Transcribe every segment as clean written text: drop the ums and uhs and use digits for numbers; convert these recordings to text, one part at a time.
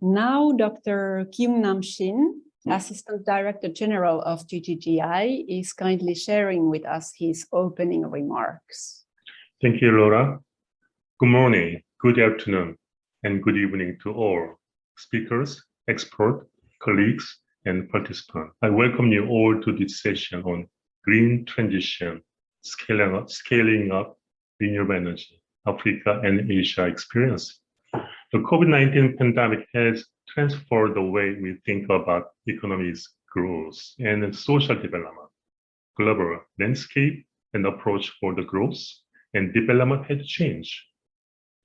Now, Dr. Kyung-Nam Shin, Assistant Director General of GGGI, is kindly sharing with us his opening remarks. Thank you, Laura. Good morning, good afternoon, and good evening to all speakers, experts, colleagues, and participants. I welcome you all to this session on green transition, scaling up renewable energy, Africa and Asia experience. The COVID-19 pandemic has transformed the way we think about economy's growth and social development. Global landscape and approach for the growth and development has changed.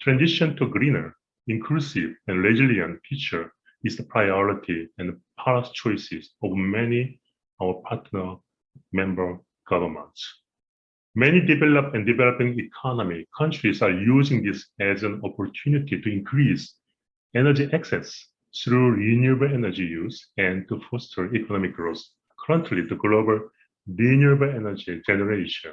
Transition to greener, inclusive, and resilient future is the priority and policy choices of many our partner member governments. Many developed and developing economy countries are using this as an opportunity to increase energy access through renewable energy use and to foster economic growth. Currently, the global renewable energy generation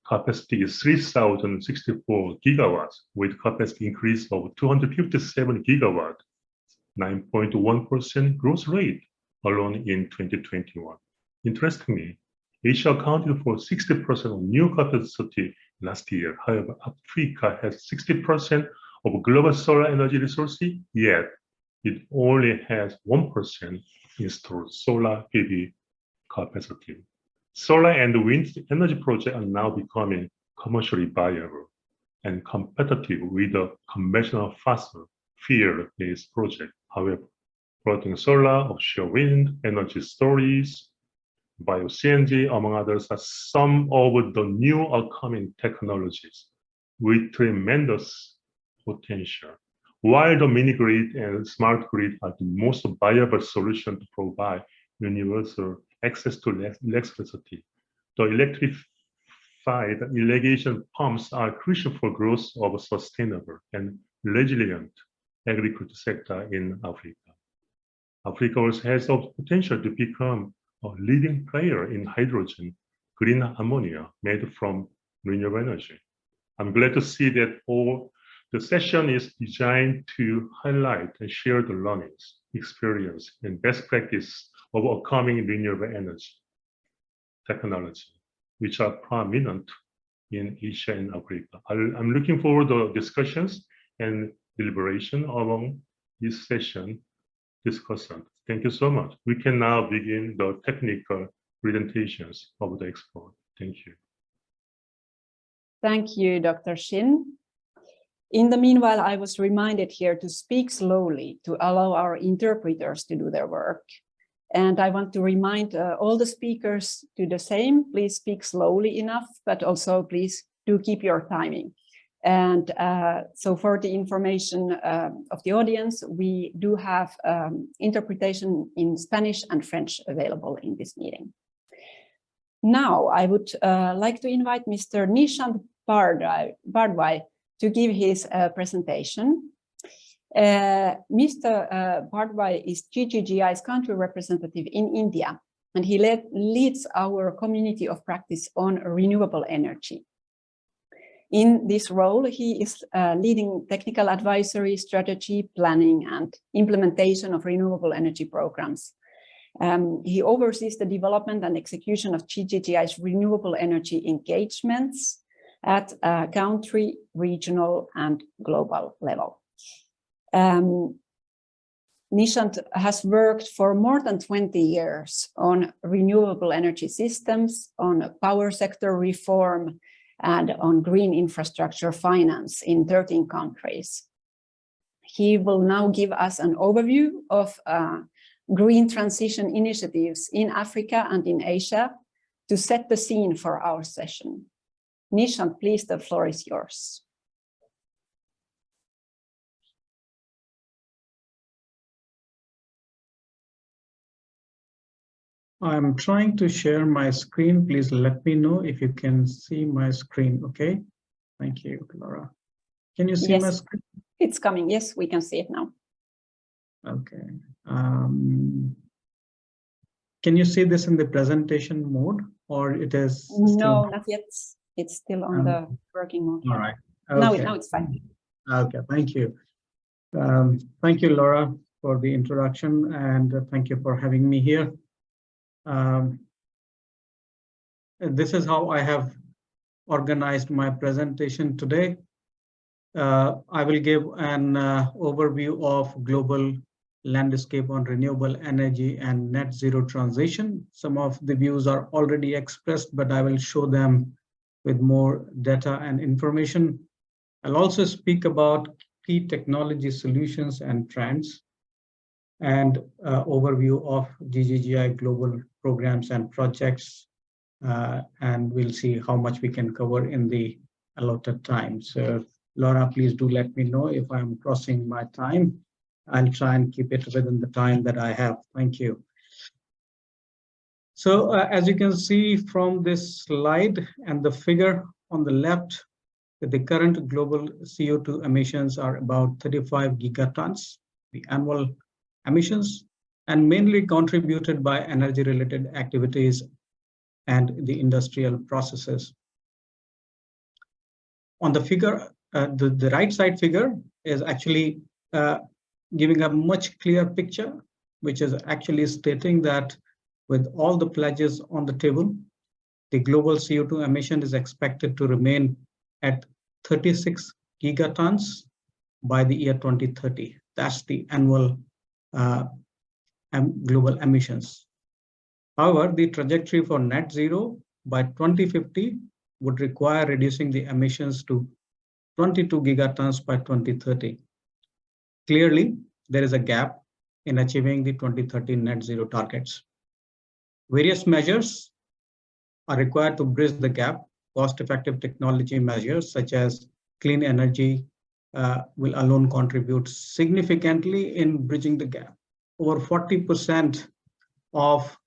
capacity is 3,064 gigawatts, with capacity increase of 257 gigawatts, 9.1% growth rate alone in 2021. Interestingly, Asia accounted for 60% of new capacity last year. However, Africa has 60% of global solar energy resources, yet it only has 1% installed solar PV capacity. Solar and wind energy projects are now becoming commercially viable and competitive with the conventional fossil fuel-based project. However, floating solar, offshore wind, energy storage, BioCNG, among others, are some of the new upcoming technologies with tremendous potential. While the mini grid and smart grid are the most viable solution to provide universal access to electricity, the electrified irrigation pumps are crucial for growth of a sustainable and resilient agriculture sector in Africa. Africa also has the potential to become a leading player in hydrogen, green ammonia made from renewable energy. I'm glad to see that the session is designed to highlight and share the learnings, experience, and best practice of upcoming renewable energy technology, which are prominent in Asia and Africa. I'm looking forward to discussions and deliberation along this session discussion. Thank you so much. We can now begin the technical presentations of the expert. Thank you. Thank you, Dr. Shin. In the meanwhile, I was reminded here to speak slowly to allow our interpreters to do their work. And I want to remind all the speakers to the same. Please speak slowly enough, but also please do keep your timing. And so for the information of the audience, we do have interpretation in Spanish and French available in this meeting. Now, I would like to invite Mr. Nishant Bardwai to give his presentation. Mr. Bardwai is GGGI's country representative in India, and he leads our community of practice on renewable energy. In this role, he is leading technical advisory, strategy, planning, and implementation of renewable energy programs. He oversees the development and execution of GGGI's renewable energy engagements at country, regional, and global level. Nishant has worked for more than 20 years on renewable energy systems, on power sector reform, and on green infrastructure finance in 13 countries. He will now give us an overview of green transition initiatives in Africa and in Asia to set the scene for our session. Nishant, please, the floor is yours. I'm trying to share my screen. Please let me know if you can see my screen, okay? Thank you, Laura. Can you see my screen? It's coming. Yes, we can see it now. Okay. Can you see this in the presentation mode, or it is still... No, not yet. It's still on the working mode. All right. Okay. Now it's fine. Okay, thank you. Thank you, Laura. for the introduction, and thank you for having me here. This is how I have organized my presentation today. I will give an overview of global landscape on renewable energy and net zero transition. Some of the views are already expressed, but I will show them with more data and information. I'll also speak about key technology solutions and trends, and overview of GGGI global programs and projects, and we'll see how much we can cover in the allotted time. So Laura, please do let me know if I'm crossing my time. I'll try and keep it within the time that I have. Thank you. So as you can see from this slide and the figure on the left, that the current global CO2 emissions are about 35 gigatons, the annual emissions, and mainly contributed by energy-related activities and the industrial processes. On the figure, the right side figure is actually giving a much clearer picture, which is actually stating that with all the pledges on the table, the global CO2 emission is expected to remain at 36 gigatons by the year 2030. That's the annual global emissions. However, the trajectory for net zero by 2050 would require reducing the emissions to 22 gigatons by 2030. Clearly, there is a gap in achieving the 2030 net zero targets. Various measures are required to bridge the gap. Cost-effective technology measures such as clean energy will alone contribute significantly in bridging the gap. Over 40% of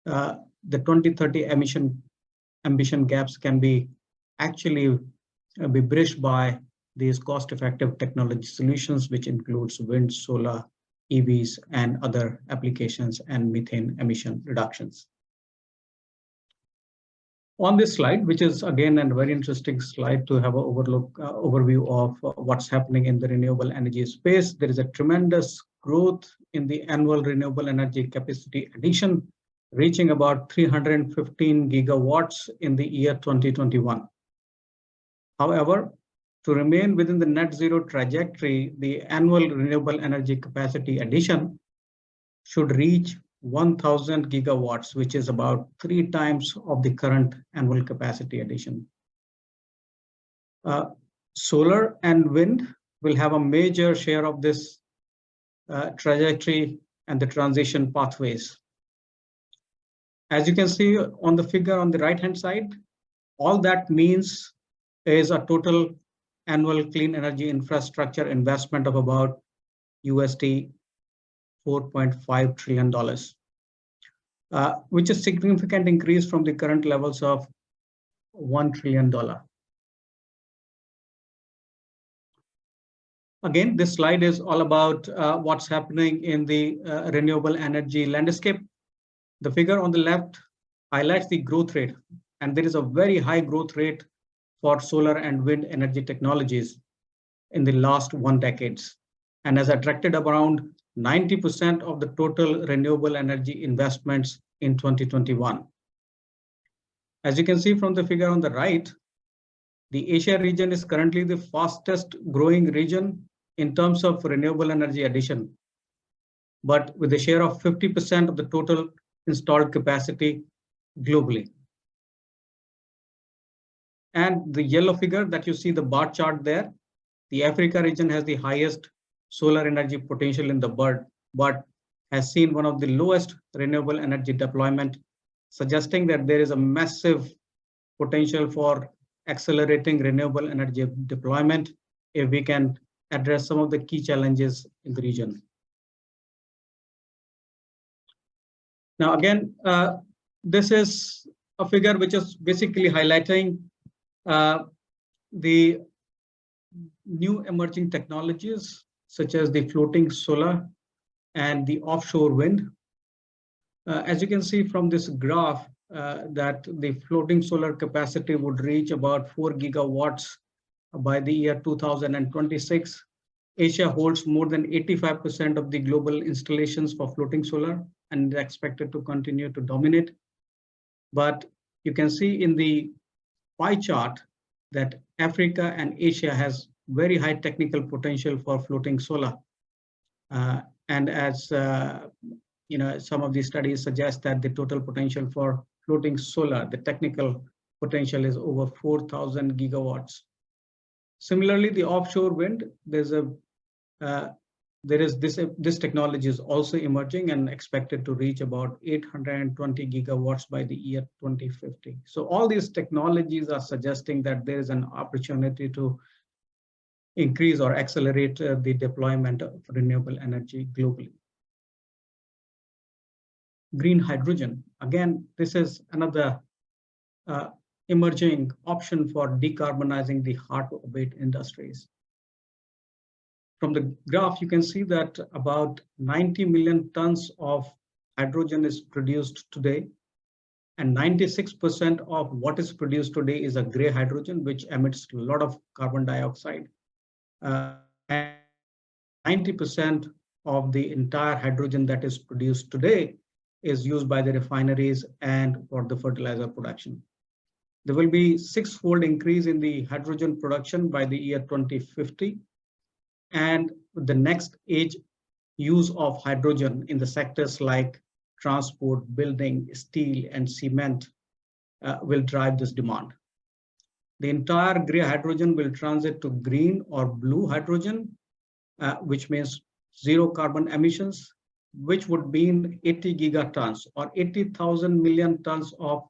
the 2030 ambition gaps can be actually be bridged by these cost-effective technology solutions, which includes wind, solar, EVs, and other applications, and methane emission reductions. On this slide, which is again a very interesting slide to have an overview of what's happening in the renewable energy space, there is a tremendous growth in the annual renewable energy capacity addition, reaching about 315 gigawatts in the year 2021. However, to remain within the net zero trajectory, the annual renewable energy capacity addition should reach 1,000 gigawatts, which is about 3 times of the current annual capacity addition. Solar and wind will have a major share of this trajectory and the transition pathways. As you can see on the figure on the right-hand side, all that means is a total annual clean energy infrastructure investment of about USD $4.5 trillion, which is a significant increase from the current levels of $1 trillion. Again, this slide is all about what's happening in the renewable energy landscape. The figure on the left highlights the growth rate, and there is a very high growth rate for solar and wind energy technologies in the last 1 decade, and has attracted around 90% of the total renewable energy investments in 2021. As you can see from the figure on the right, the Asia region is currently the fastest growing region in terms of renewable energy addition, but with a share of 50% of the total installed capacity globally. And the yellow figure that you see, the bar chart there, the Africa region has the highest solar energy potential in the world, but has seen one of the lowest renewable energy deployment, suggesting that there is a massive potential for accelerating renewable energy deployment if we can address some of the key challenges in the region. Now, again, this is a figure which is basically highlighting the new emerging technologies, such as the floating solar and the offshore wind. As you can see from this graph, that the floating solar capacity would reach about 4 gigawatts by the year 2026, Asia holds more than 85% of the global installations for floating solar and is expected to continue to dominate. But you can see in the pie chart that Africa and Asia has very high technical potential for floating solar. And as some of these studies suggest that the total potential for floating solar, the technical potential is over 4,000 gigawatts. Similarly, the offshore wind, this technology is also emerging and expected to reach about 820 gigawatts by the year 2050. So all these technologies are suggesting that there is an opportunity to increase or accelerate the deployment of renewable energy globally. Green hydrogen, again, this is another emerging option for decarbonizing the hard-to-abate industries. From the graph, you can see that about 90 million tons of hydrogen is produced today, and 96% of what is produced today is a gray hydrogen, which emits a lot of carbon dioxide. And 90% of the entire hydrogen that is produced today is used by the refineries and for the fertilizer production. There will be six-fold increase in the hydrogen production by the year 2050. And the next age use of hydrogen in the sectors like transport, building, steel, and cement will drive this demand. The entire gray hydrogen will transit to green or blue hydrogen, which means zero carbon emissions, which would mean 80 gigatons or 80,000 million tons of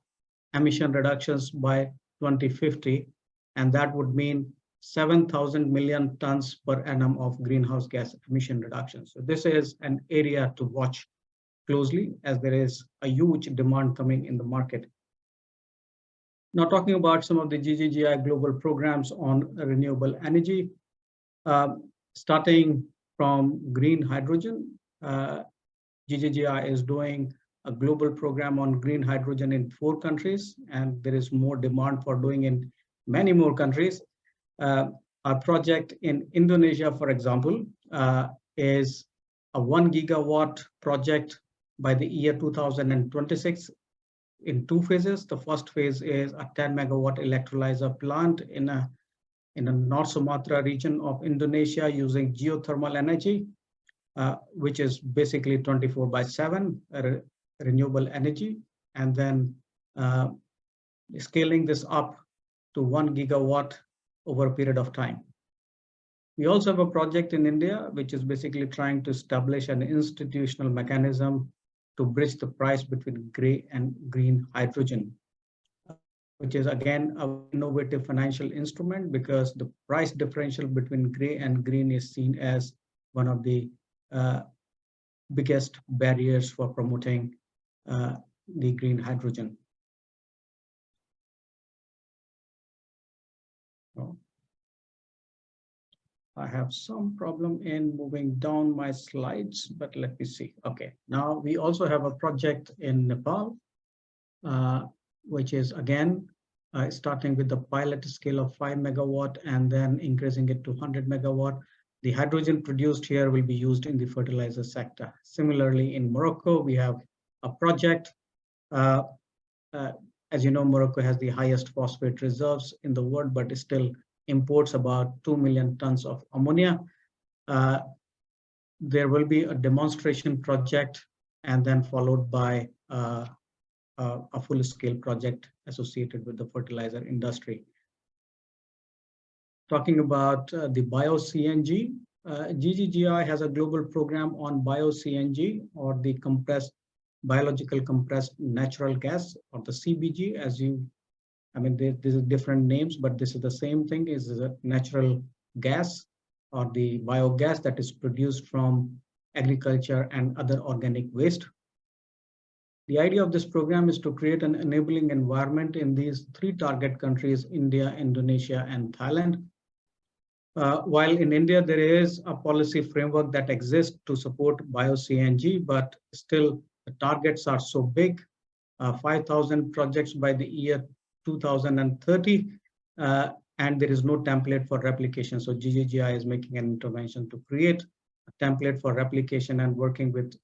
emission reductions by 2050. And that would mean 7,000 million tons per annum of greenhouse gas emission reductions. So this is an area to watch closely as there is a huge demand coming in the market. Now talking about some of the GGGI global programs on renewable energy, starting from green hydrogen, GGGI is doing a global program on green hydrogen in 4 countries, and there is more demand for doing in many more countries. Our project in Indonesia, for example, is a 1 gigawatt project by the year 2026 in 2 phases. The first phase is a 10 megawatt electrolyzer plant in a North Sumatra region of Indonesia using geothermal energy, which is basically 24/7 renewable energy, and then scaling this up to 1 gigawatt over a period of time. We also have a project in India, which is basically trying to establish an institutional mechanism to bridge the price between gray and green hydrogen, which is again an innovative financial instrument because the price differential between gray and green is seen as one of the biggest barriers for promoting the green hydrogen. Oh. I have some problem in moving down my slides, but let me see. Okay, now we also have a project in Nepal, which is again starting with the pilot scale of 5 megawatt and then increasing it to 100 megawatt. The hydrogen produced here will be used in the fertilizer sector. Similarly, in Morocco, we have a project. As you know, Morocco has the highest phosphate reserves in the world, but it still imports about 2 million tons of ammonia. There will be a demonstration project and then followed by a full-scale project associated with the fertilizer industry. Talking about the BioCNG, GGGI has a global program on BioCNG, or the biological compressed natural gas, or the CBG. These are different names, but this is the same thing. Is a natural gas or the biogas that is produced from agriculture and other organic waste. The idea of this program is to create an enabling environment in these 3 target countries, India, Indonesia, and Thailand. While in India, there is a policy framework that exists to support BioCNG, but still the targets are so big, 5,000 projects by the year 2030. and there is no template for replication. So GGGI is making an intervention to create a template for replication and working with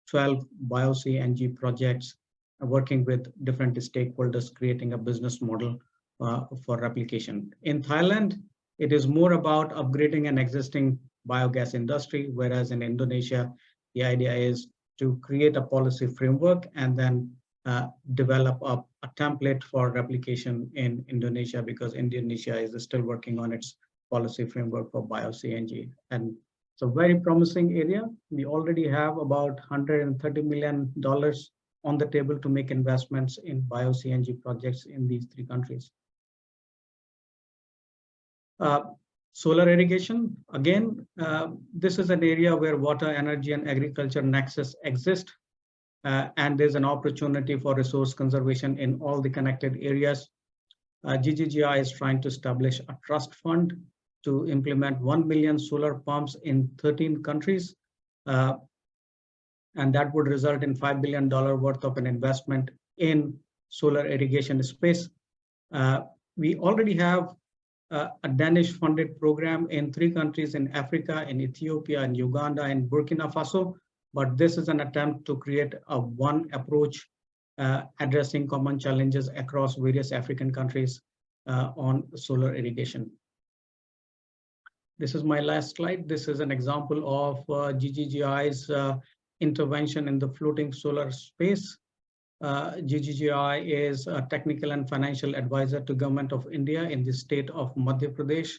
12 BioCNG projects, working with different stakeholders, creating a business model for replication. In Thailand, it is more about upgrading an existing biogas industry, whereas in Indonesia, the idea is to create a policy framework and then develop a template for replication in Indonesia, because Indonesia is still working on its policy framework for BioCNG. And it's a very promising area. We already have about $130 million on the table to make investments in BioCNG projects in these 3 countries. Solar irrigation, again, this is an area where water, energy, and agriculture nexus exist. And there's an opportunity for resource conservation in all the connected areas. GGGI is trying to establish a trust fund to implement 1 million solar pumps in 13 countries. And that would result in $5 billion worth of an investment in solar irrigation space. We already have a Danish-funded program in 3 countries in Africa, in Ethiopia, in Uganda, and Burkina Faso. But this is an attempt to create a one approach addressing common challenges across various African countries on solar irrigation. This is my last slide. This is an example of GGGI's intervention in the floating solar space. GGGI is a technical and financial advisor to Government of India in the state of Madhya Pradesh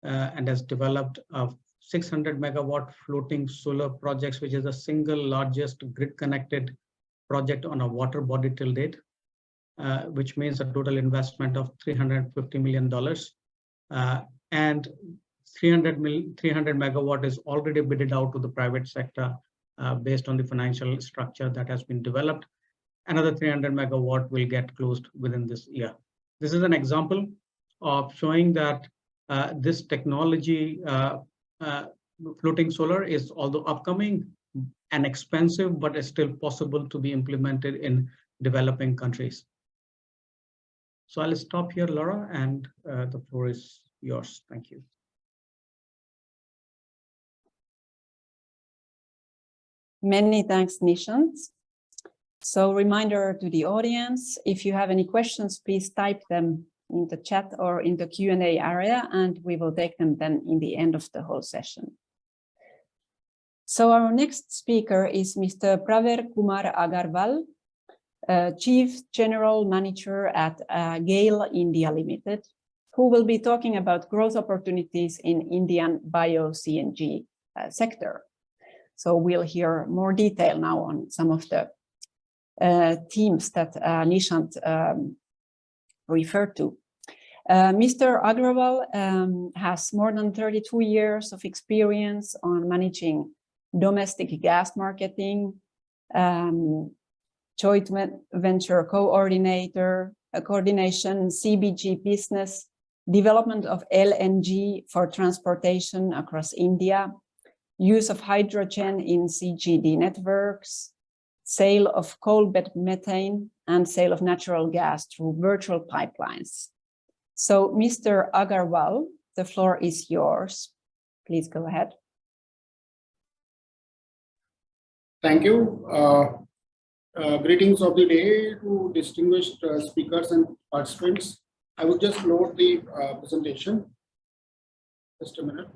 and has developed a 600 megawatt floating solar projects, which is the single largest grid connected project on a water body till date, which means a total investment of $350 million. And 300 megawatt is already bidded out to the private sector based on the financial structure that has been developed. Another 300 megawatt will get closed within this year. This is an example of showing that this technology, floating solar, is although upcoming and expensive, but is still possible to be implemented in developing countries. So I'll stop here, Laura, and the floor is yours. Thank you. Many thanks, Nishant. So reminder to the audience, if you have any questions, please type them in the chat or in the Q&A area, and we will take them then in the end of the whole session. So our next speaker is Mr. Praver Kumar Agarwal, Chief General Manager at GAIL India Limited, who will be talking about growth opportunities in Indian BioCNG sector. So we'll hear more detail now on some of the themes that Nishant referred to. Mr. Agrawal has more than 32 years of experience on managing domestic gas marketing, joint venture coordination, CBG business, development of LNG for transportation across India, use of hydrogen in CGD networks, sale of coal bed methane, and sale of natural gas through virtual pipelines. So, Mr. Agarwal, the floor is yours. Please go ahead. Thank you. Greetings of the day to distinguished speakers and participants. I will just load the presentation. Just a minute.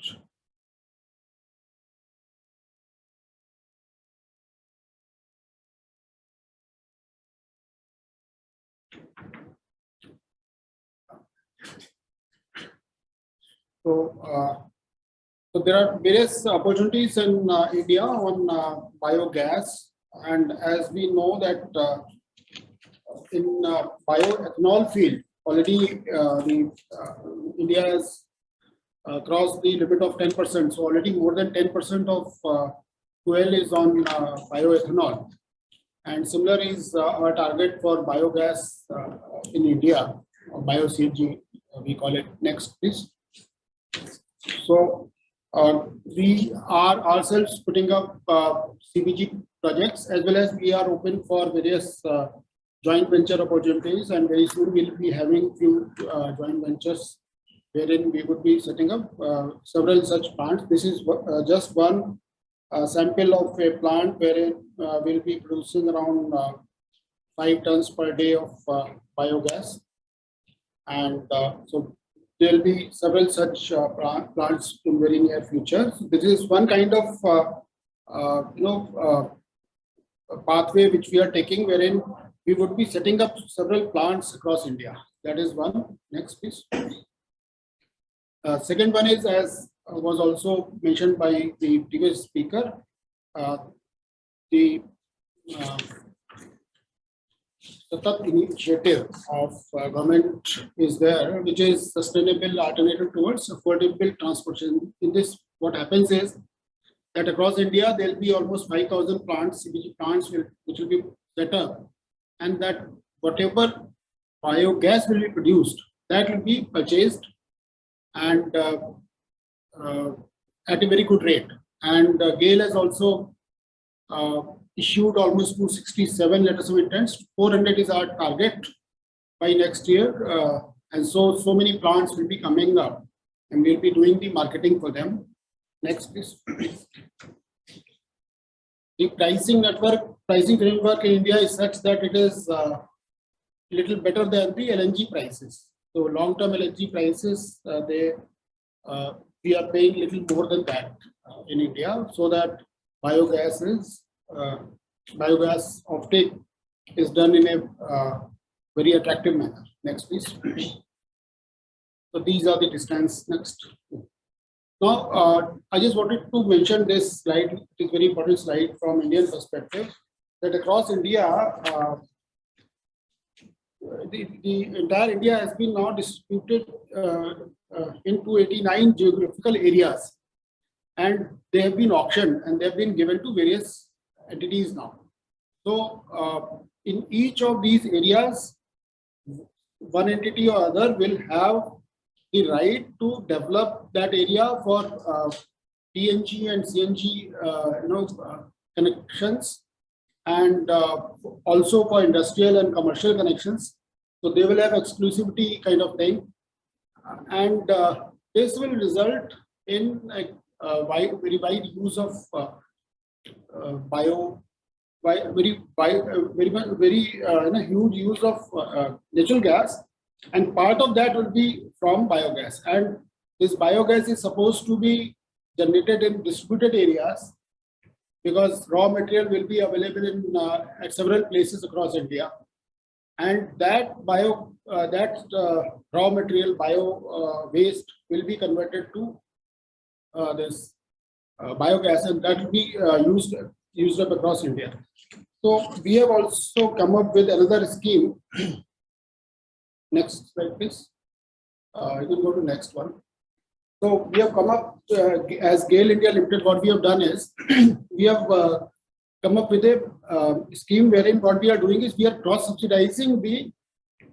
So there are various opportunities in India on biogas, and as we know that in bioethanol field already India has crossed the limit of 10%. So already more than 10% of fuel is on bioethanol, and similar is our target for biogas in India, or BioCNG, we call it next, please. So we are ourselves putting up CBG projects, as well as we are open for various joint venture opportunities, and very soon we'll be having few joint ventures wherein we would be setting up several such plants. This is just one sample of a plant wherein we'll be producing around 5 tons per day of biogas. And so there will be several such plants in very near future. So this is one kind of pathway which we are taking, wherein we would be setting up several plants across India. That is one. Next, please. Second one is, as was also mentioned by the previous speaker, the Satat initiative of government is there, which is sustainable alternative towards affordable transportation. In this, what happens is that across India, there will be almost 5,000 plants, CBG plants, which will be set up, and that whatever biogas will be produced, that will be purchased and at a very good rate. And GAIL has also issued almost 267 letters of intent. 400 is our target by next year. And so many plants will be coming up, and we'll be doing the marketing for them. Next, please. The pricing framework in India is such that it is little better than the LNG prices. So long-term LNG prices, we are paying little more than that in India, so that biogas offtake is done in a very attractive manner. Next, please. So these are the distance. Next. Now, I just wanted to mention this slide. It is a very important slide from Indian perspective, that across India, the entire India has been now distributed into 89 geographical areas, and they have been auctioned and they have been given to various entities now. So in each of these areas, one entity or other will have the right to develop that area for PNG and CNG connections, and also for industrial and commercial connections. So they will have exclusivity kind of thing, and this will result in very wide use of huge use of natural gas, and part of that will be from biogas. And this biogas is supposed to be generated in distributed areas, because raw material will be available in at several places across India, and that raw material bio waste will be converted to this biogas, and that will be used up across India. So we have also come up with another scheme. Next slide, please. You can go to next one. So we have come up as GAIL India Limited. What we have done is we have come up with a scheme wherein what we are doing is we are cross-subsidizing the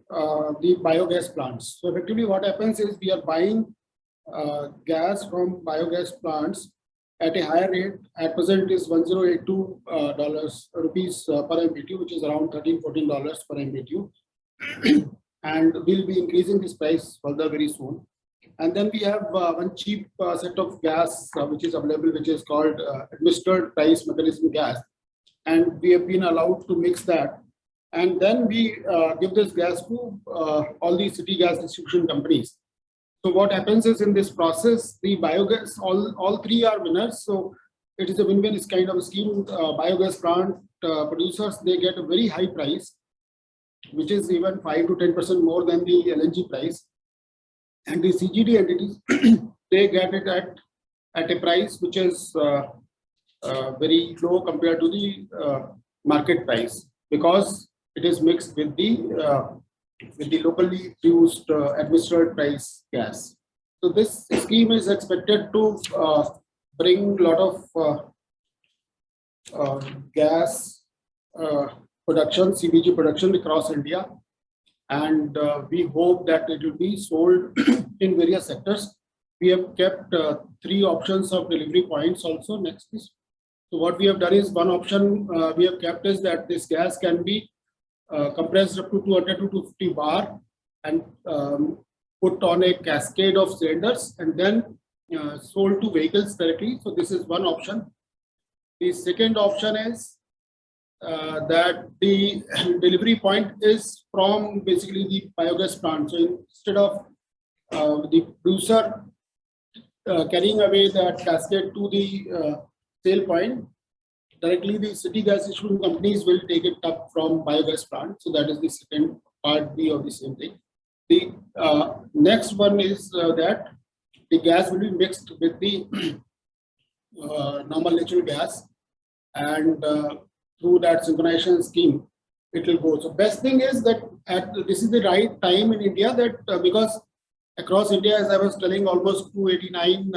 biogas plants. So effectively, what happens is we are buying gas from biogas plants at a higher rate. At present, it is $1082 rupees per MMBTU, which is around $13–14 per MMBTU. And we'll be increasing this price further very soon. And then we have one cheap set of gas which is available, which is called administered price mechanism gas. And we have been allowed to mix that. And then we give this gas to all the city gas distribution companies. So what happens is, in this process, the biogas, all three are winners. So it is a win-win. It's kind of a scheme. Biogas plant producers, they get a very high price, which is even 5 to 10% more than the LNG price. And the CGD entities, they get it at a price which is very low compared to the market price, because it is mixed with the locally produced administered price gas. So this scheme is expected to bring a lot of gas production, CBG production across India, and we hope that it will be sold in various sectors. We have kept 3 options of delivery points also. Next, please. So what we have done is, one option we have kept is that this gas can be compressed up to 200 to 250 bar, and put on a cascade of cylinders and then sold to vehicles directly. So this is one option. The second option is that the delivery point is from basically the biogas plant. So instead of the producer carrying away that cascade to the sale point, directly the city gas distribution companies will take it up from biogas plant. So that is the second part B of the same thing. The next one is that the gas will be mixed with the normal natural gas, and through that synchronization scheme, it will go. So best thing is that this is the right time in India, that because across India, as I was telling, almost 289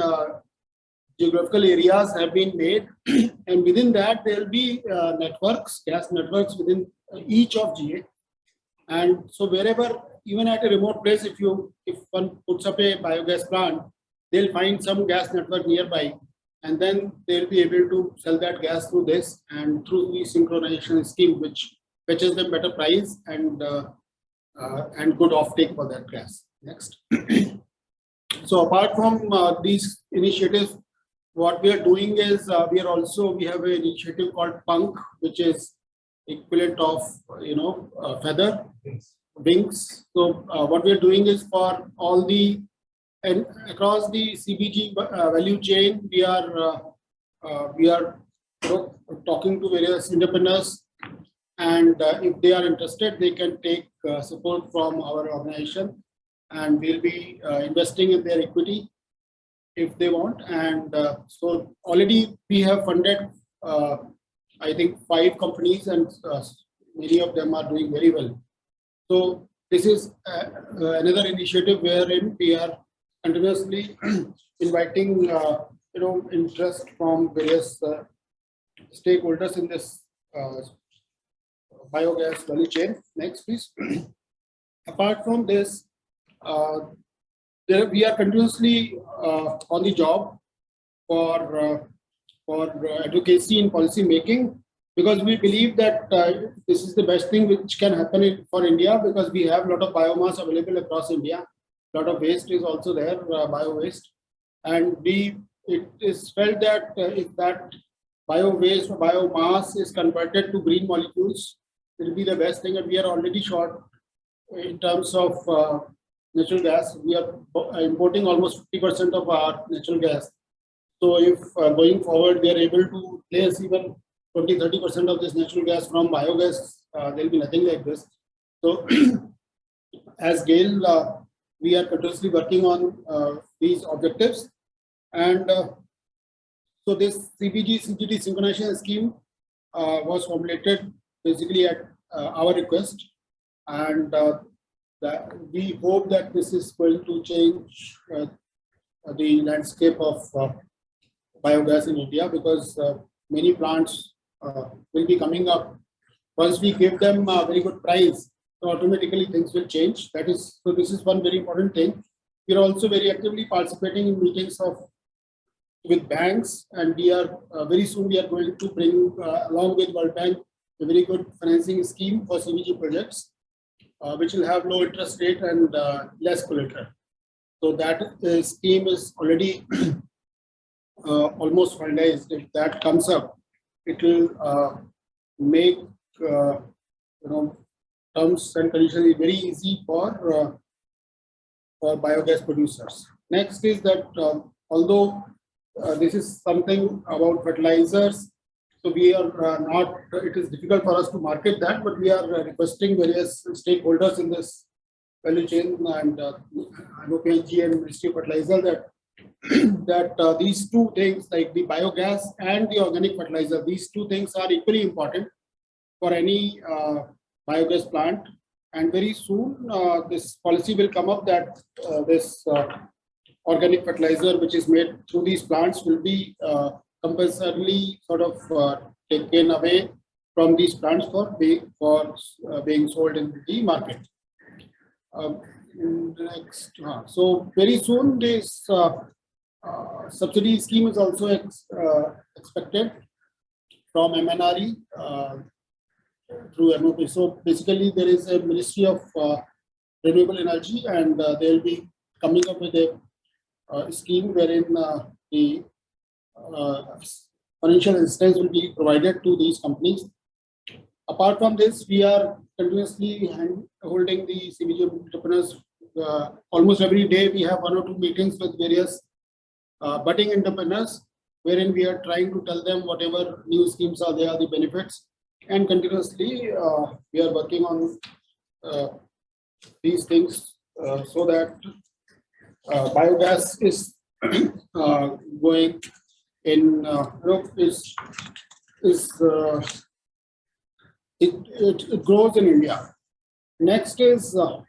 geographical areas have been made, and within that there will be networks, gas networks within each of GA. And so wherever, even at a remote place, if one puts up a biogas plant, they'll find some gas network nearby, and then they'll be able to sell that gas through this and through the synchronization scheme, which fetches them better price and good offtake for that gas. Next. So apart from these initiatives, what we are doing is we have an initiative called PUNK, which is equivalent of feather wings. So what we are doing is for all the and across the CBG value chain, we are talking to various entrepreneurs, and if they are interested, they can take support from our organization, and we'll be investing in their equity if they want. And so already we have funded, I think, 5 companies, and many of them are doing very well. So this is another initiative wherein we are continuously inviting interest from various stakeholders in this biogas value chain. Next, please. Apart from this, we are continuously on the job for advocacy and policy making, because we believe that this is the best thing which can happen for India, because we have a lot of biomass available across India. A lot of waste is also there, bio waste, and it is felt that if that bio waste or biomass is converted to green molecules, it will be the best thing. And we are already short in terms of natural gas. We are importing almost 50% of our natural gas. So if going forward we are able to place even 20-30% of this natural gas from biogas, there will be nothing like this. So as GAIL, we are continuously working on these objectives, and so this CBG-CGT synchronization scheme was formulated basically at our request, and we hope that this is going to change the landscape of biogas in India, because many plants will be coming up. Once we give them a very good price, so automatically things will change. So this is one very important thing. We are also very actively participating in meetings with banks, and we are very soon we are going to bring along with World Bank a very good financing scheme for CBG projects, which will have low interest rate and less collateral. So that scheme is already almost finalized. If that comes up, it will make terms and conditions very easy for biogas producers. Next is that although this is something about fertilizers, so we are not, it is difficult for us to market that, but we are requesting various stakeholders in this value chain and BioCNG and Ministry of Fertilizer that these two things, like the biogas and the organic fertilizer, these two things are equally important for any biogas plant. And very soon this policy will come up that this organic fertilizer which is made through these plants will be compulsorily sort of taken away from these plants for being sold in the market. Next, so very soon this subsidy scheme is also expected from MNRE through MOP. So basically there is a Ministry of Renewable Energy, and they will be coming up with a scheme wherein the financial assistance will be provided to these companies. Apart from this, we are continuously holding the CBG entrepreneurs. Almost every day, we have 1 or 2 meetings with various budding entrepreneurs, wherein we are trying to tell them whatever new schemes are there, the benefits, and continuously we are working on these things so that biogas is going in it grows in India. Next is so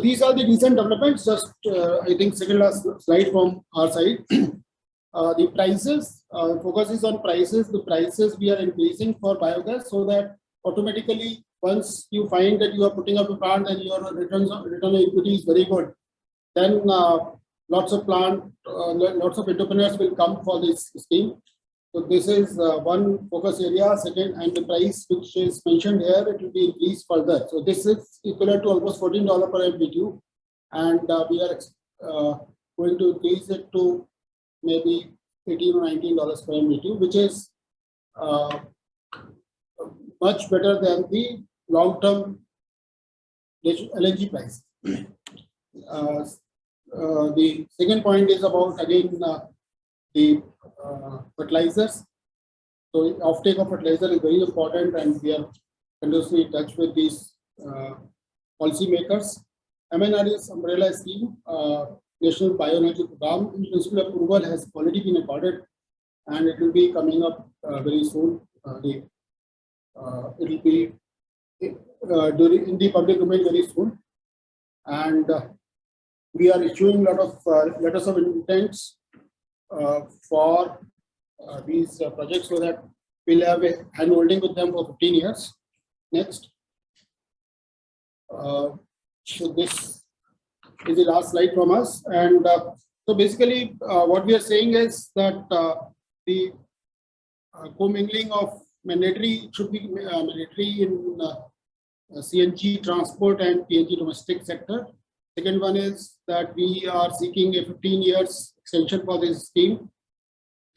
these are the recent developments. Just I think second last slide from our side. The prices focus is on prices. The prices we are increasing for biogas so that automatically once you find that you are putting up a plant and your return on equity is very good, then lots of entrepreneurs will come for this scheme. So this is one focus area. Second, and the price which is mentioned here, it will be increased further. So this is equivalent to almost $14 per MMBtu, and we are going to increase it to maybe $18 or $19 per MMBtu, which is much better than the long-term LNG price. The second point is about again the fertilizers. So offtake of fertilizer is very important, and we are continuously in touch with these policymakers. MNRE's umbrella scheme, National Bioenergy Program, in principle approval has already been accorded, and it will be coming up very soon. It will be in the public domain very soon, and we are issuing a lot of letters of intents for these projects so that we'll have a handholding with them for 15 years. Next. So this is the last slide from us. And so basically what we are saying is that the commingling of mandatory should be mandatory in CNG transport and PNG domestic sector. Second one is that we are seeking a 15 years extension for this scheme.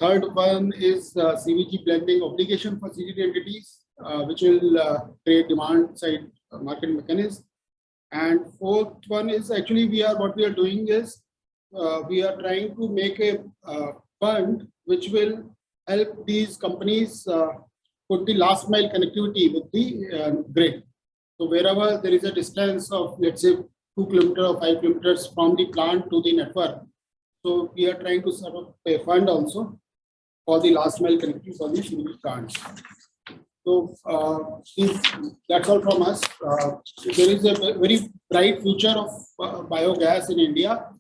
Third one is CBG blending obligation for CGD entities, which will create demand side market mechanism. And fourth one is actually what we are doing is we are trying to make a fund which will help these companies put the last mile connectivity with the grid. So wherever there is a distance of, let's say, 2 kilometers or 5 kilometers from the plant to the network, so we are trying to set up a fund also for the last mile connectivity for the CBG plants. So that's all from us. There is a very bright future of biogas in India,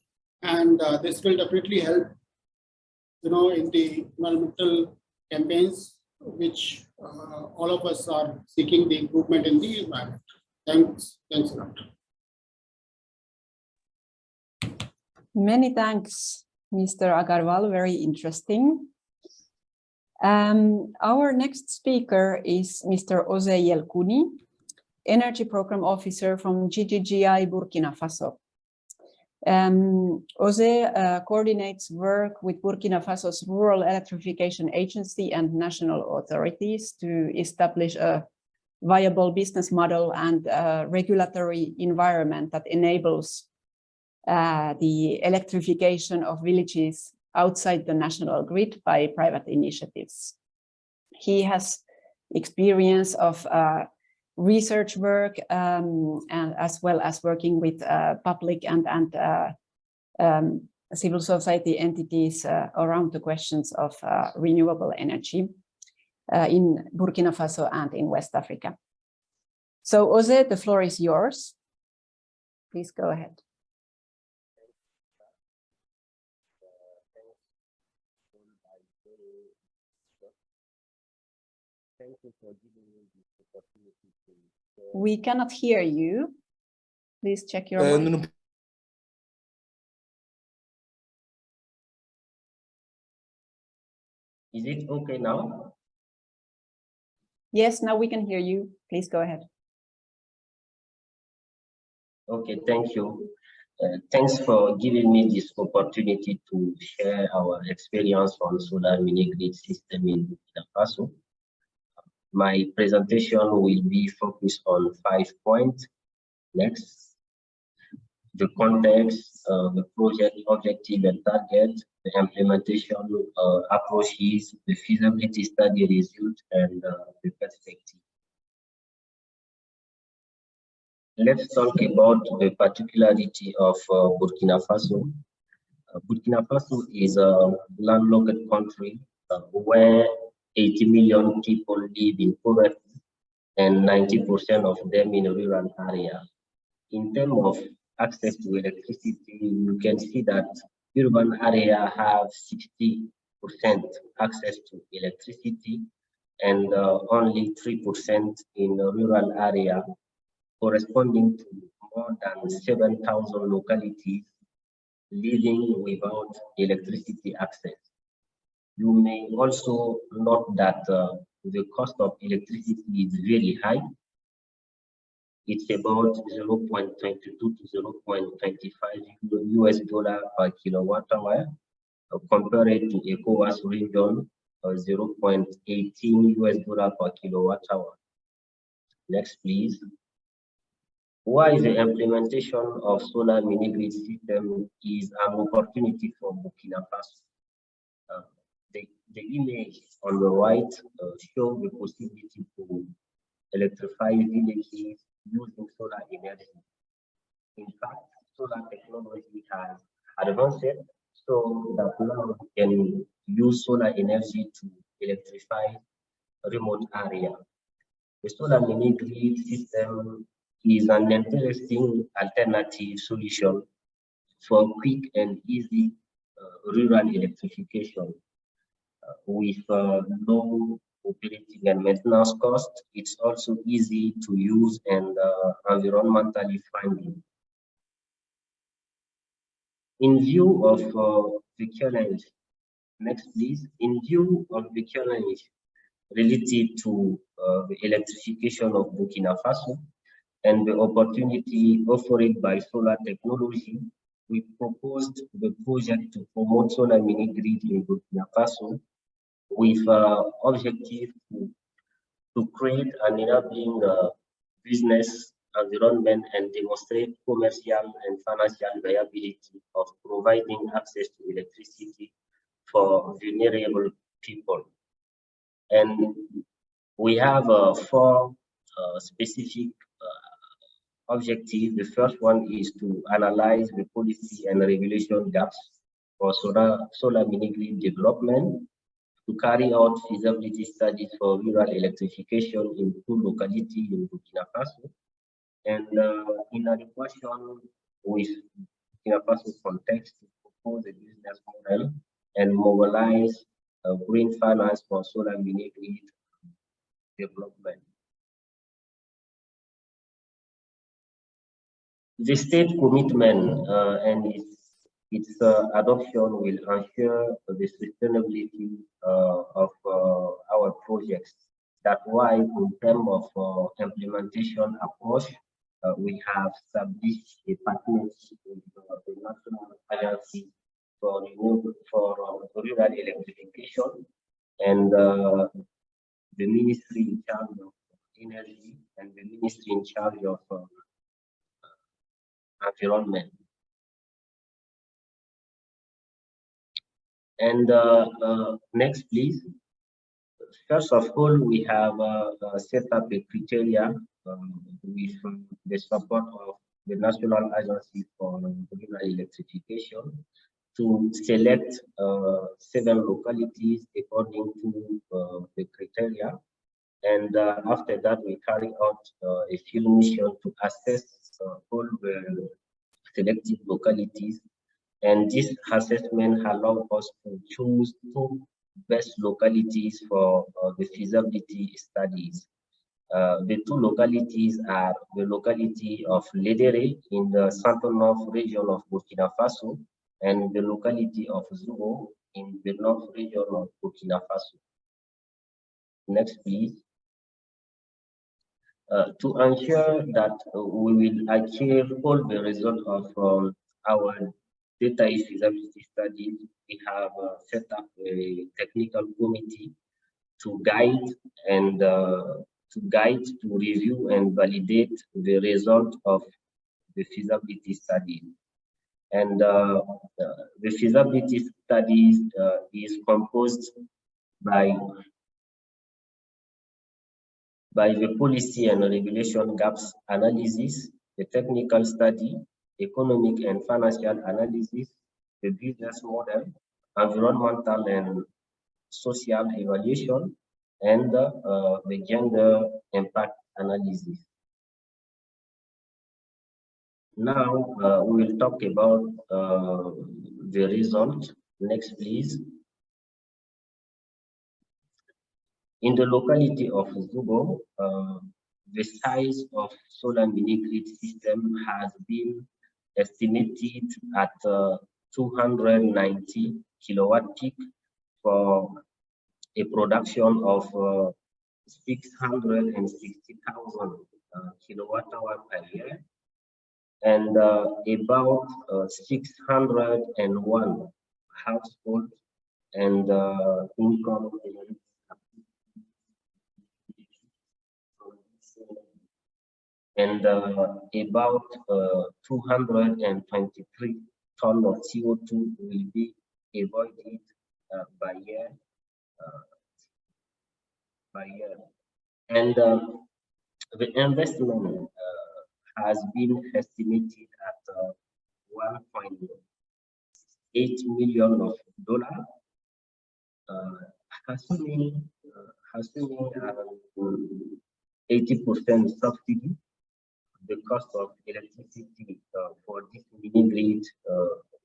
and this will definitely help, in the environmental campaigns, which all of us are seeking the improvement in the environment. Thanks a lot. Many thanks, Mr. Agarwal. Very interesting. Our next speaker is Mr. Ose Yelkuni, Energy Program Officer from GGGI Burkina Faso. Ose coordinates work with Burkina Faso's Rural Electrification Agency and national authorities to establish a viable business model and regulatory environment that enables the electrification of villages outside the national grid by private initiatives. He has experience of research work and as well as working with public and civil society entities around the questions of renewable energy in Burkina Faso and in West Africa. So Ose, the floor is yours. Please go ahead. Thank you for giving me this opportunity to share. We cannot hear you. Please check your mic. Is it okay now? Yes, now we can hear you. Please go ahead. Okay, thank you. Thanks for giving me this opportunity to share our experience on solar mini-grid system in Burkina Faso. My presentation will be focused on 5 points. Next, the context, the project objective and target, the implementation approaches, the feasibility study result, and the perspective. Let's talk about the particularity of Burkina Faso. Burkina Faso is a landlocked country where 80 million people live in poverty and 90% of them in a rural area. In terms of access to electricity, you can see that urban area have 60% access to electricity and only 3% in the rural area, corresponding to more than 7,000 localities living without electricity access. You may also note that the cost of electricity is very high. It's about 0.22 to 0.25 US dollar per kilowatt hour, compared to ECOWAS region, 0.18 US dollar per kilowatt hour. Next, please. Why the implementation of solar mini-grid system is an opportunity for Burkina Faso. The image on the right shows the possibility to electrify villages using solar energy. In fact, solar technology has advanced so that now we can use solar energy to electrify remote area. The solar mini-grid system is an interesting alternative solution for quick and easy rural electrification with low operating and maintenance cost. It's also easy to use and environmentally friendly. In view of the challenge, next please, in view of the challenge related to the electrification of Burkina Faso and the opportunity offered by solar technology, we proposed the project to promote solar mini-grid in Burkina Faso with objective to create an enabling business environment and demonstrate commercial and financial viability of providing access to electricity for vulnerable people. And we have 4 specific objectives. The first one is to analyze the policy and regulation gaps for solar mini-grid development, to carry out feasibility studies for rural electrification in 2 localities in Burkina Faso, and in addition with Burkina Faso context, to propose a business model and mobilize green finance for solar mini-grid development. The state commitment and its adoption will ensure the sustainability of our projects. That's why, in terms of implementation approach, we have established a partnership with the National Agency for Renewable for rural electrification and the Ministry in charge of energy and the Ministry in charge of environment. And next, please. First of all, we have set up a criteria with the support of the National Agency for Rural Electrification to select 7 localities according to the criteria. And after that, we carry out a field mission to assess all the selected localities. And this assessment allows us to choose 2 best localities for the feasibility studies. The 2 localities are the locality of Ledere in the central-north region of Burkina Faso and the locality of Zogo in the north region of Burkina Faso. Next, please. To ensure that we will achieve all the results of our data feasibility study, we have set up a technical committee to guide and to review and validate the result of the feasibility study. And the feasibility study is composed by the policy and regulation gaps analysis, the technical study, economic and financial analysis, the business model, environmental and social evaluation, and the gender impact analysis. Now we will talk about the result. Next, please. In the locality of Zubo, the size of solar mini-grid system has been estimated at 290 kilowatt peak for a production of 660,000 kilowatt hour per year, and about 601 households and income and about 223 tons of CO2 will be avoided by year. And the investment has been estimated at $1.8 million, assuming 80% subsidy. The cost of electricity for this mini grid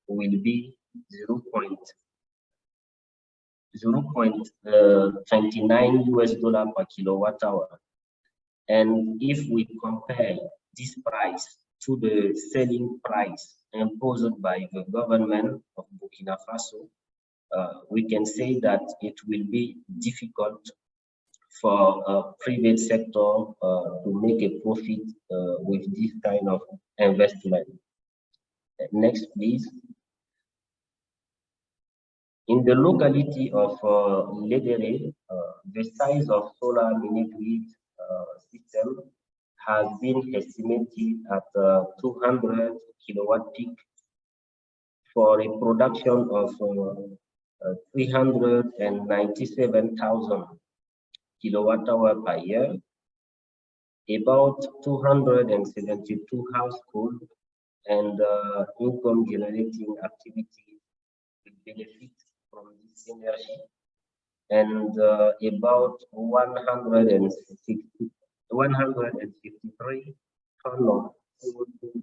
will be 0.29 US dollar per kilowatt hour. And if we compare this price to the selling price imposed by the government of Burkina Faso, we can say that it will be difficult for private sector to make a profit with this kind of investment. Next, please. In the locality of Ledere, the size of solar mini-grid system has been estimated at 200 kilowatt peak for a production of 397,000 kilowatt hour per year. About 272 households and income generating activities will benefit from this energy, and about 153 tons of CO2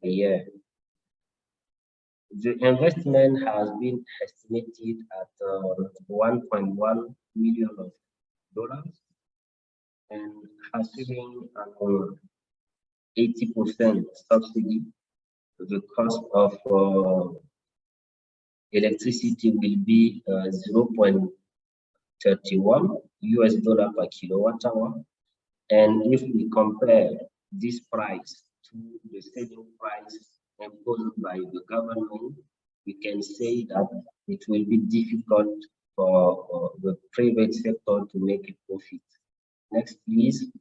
a year. The investment has been estimated at $1.1 million, and assuming 80% subsidy, the cost of electricity will be 0.31 US dollar per kilowatt hour. And if we compare this price to the selling price imposed by the government, we can say that it will be difficult for the private sector to make a profit. Next, please.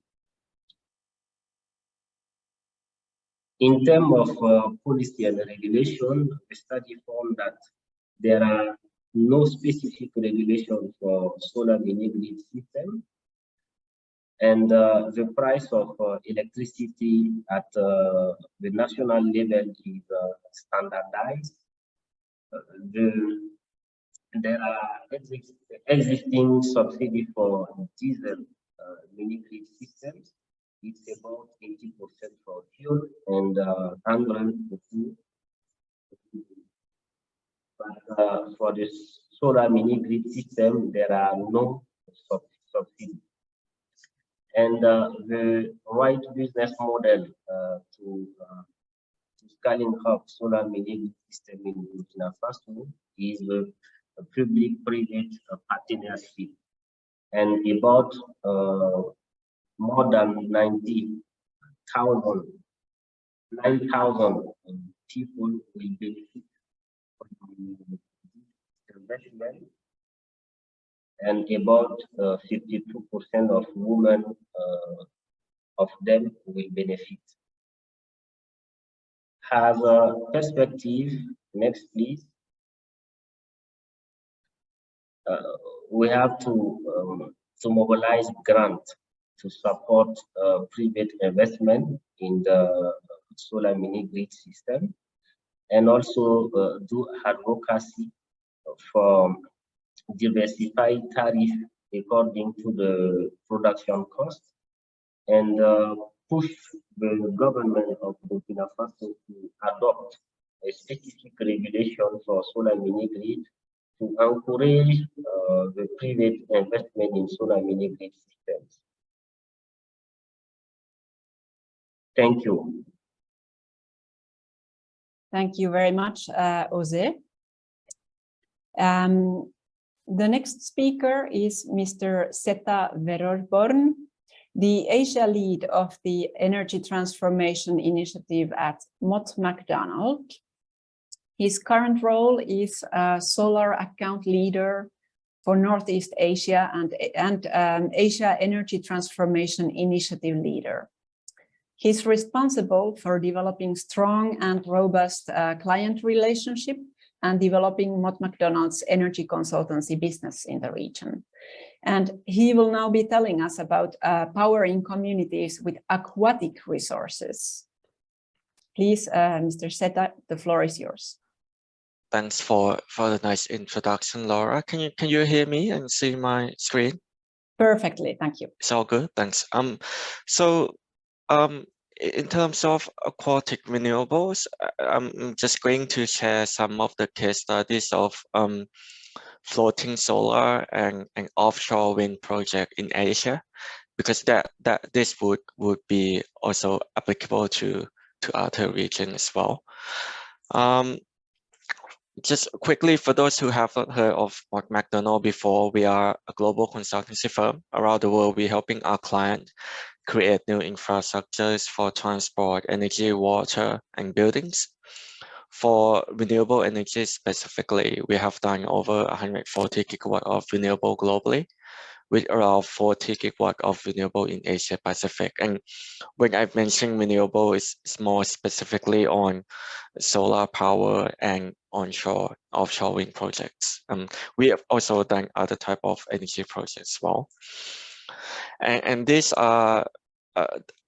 In terms of policy and regulation, the study found that there are no specific regulations for solar mini-grid system, and the price of electricity at the national level is standardized. There are existing subsidy for diesel mini-grid systems. It's about 80% for fuel and 100 for food. But for the solar mini-grid system, there are no subsidies. And the right business model to scaling up solar mini-grid system in Burkina Faso is the public-private partnership. And about more than 90,000 9,000 people will benefit from this investment, and about 52% of women of them will benefit. As a perspective, next please. We have to mobilize grants to support private investment in the solar mini grid system, and also do advocacy for diversified tariff according to the production cost, and push the government of Burkina Faso to adopt a specific regulation for solar mini grid to encourage the private investment in solar mini grid systems. Thank you. Thank you very much, Jose. The next speaker is Mr. Seta Verorborn, the Asia lead of the Energy Transformation Initiative at Mott MacDonald. His current role is Solar Account Leader for Northeast Asia and Asia Energy Transformation Initiative Leader. He's responsible for developing strong and robust client relationship and developing Mott MacDonald's energy consultancy business in the region. And he will now be telling us about powering communities with aquatic resources. Please, Mr. Seta, the floor is yours. Thanks for the nice introduction, Laura. Can you hear me and see my screen? Perfectly, thank you. It's all good, thanks. In terms of aquatic renewables, I'm just going to share some of the case studies of floating solar and offshore wind project in Asia, because this would be also applicable to other regions as well. Just quickly, for those who haven't heard of Mott MacDonald before, we are a global consultancy firm. Around the world, we're helping our clients create new infrastructures for transport, energy, water, and buildings. For renewable energy specifically, we have done over 140 gigawatts of renewable globally, with around 40 gigawatts of renewable in Asia Pacific. And when I mention renewable, it's more specifically on solar power and onshore, offshore wind projects. We have also done other type of energy projects as well. And these are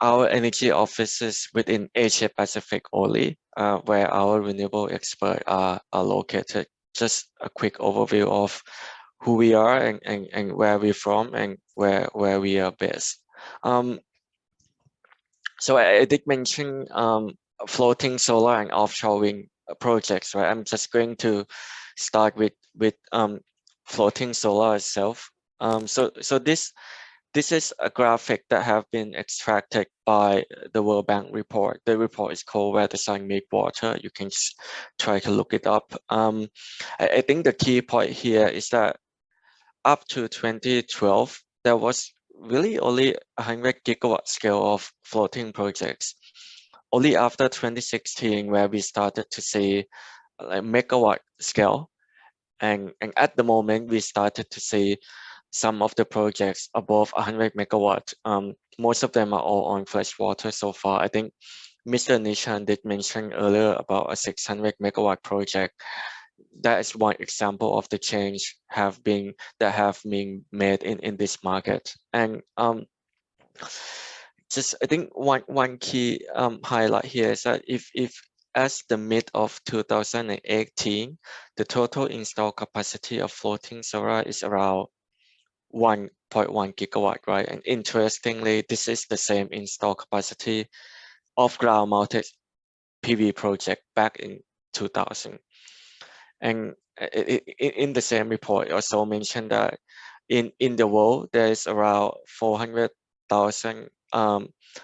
our energy offices within Asia Pacific only, where our renewable experts are located. Just a quick overview of who we are and where we're from and where we are based. So I did mention floating solar and offshore wind projects, right? I'm just going to start with floating solar itself. So this is a graphic that have been extracted by the World Bank report. The report is called Where the Sun Meets Water. You can just try to look it up. I think the key point here is that up to 2012, there was really only 100 gigawatt scale of floating projects. Only after 2016, where we started to see like megawatt scale, and at the moment we started to see some of the projects above 100 megawatt. Most of them are all on freshwater so far. I think Mr. Nishan did mention earlier about a 600 megawatt project. That is one example of the change that have been made in this market. And just I think one key highlight here is that if as the mid of 2018, the total installed capacity of floating solar is around 1.1 gigawatt, right? And interestingly, this is the same installed capacity of ground mounted PV project back in 2000. And in the same report, it also mentioned that in the world, there is around 400,000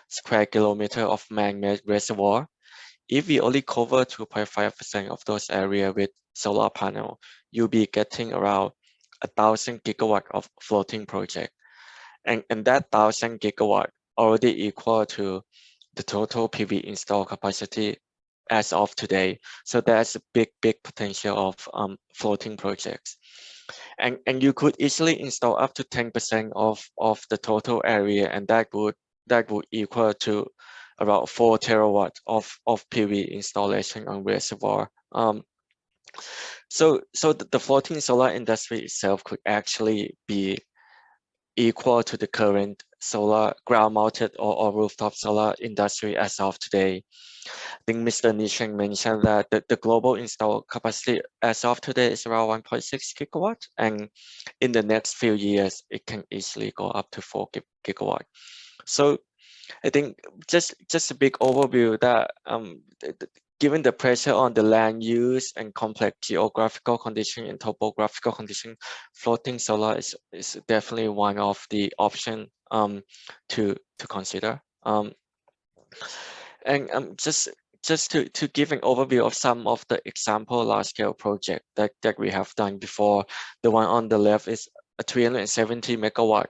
square kilometer of man-made reservoir. If we only cover 2.5% of those areas with solar panel, you'll be getting around 1,000 gigawatt of floating project. And that 1,000 gigawatt already equal to the total PV install capacity as of today. So there's a big potential of floating projects. And you could easily install up to 10% of the total area, and that would equal to about 4 terawatts of PV installation on reservoir. So the floating solar industry itself could actually be equal to the current solar ground-mounted or rooftop solar industry as of today. I think Mr. Nisheng mentioned that the global install capacity as of today is around 1.6 gigawatts, and in the next few years, it can easily go up to 4 gigawatts. So I think just a big overview that given the pressure on the land use and complex geographical condition and topographical condition, floating solar is definitely one of the options to consider. And just to give an overview of some of the example large-scale project that we have done before. The one on the left is a 370 megawatt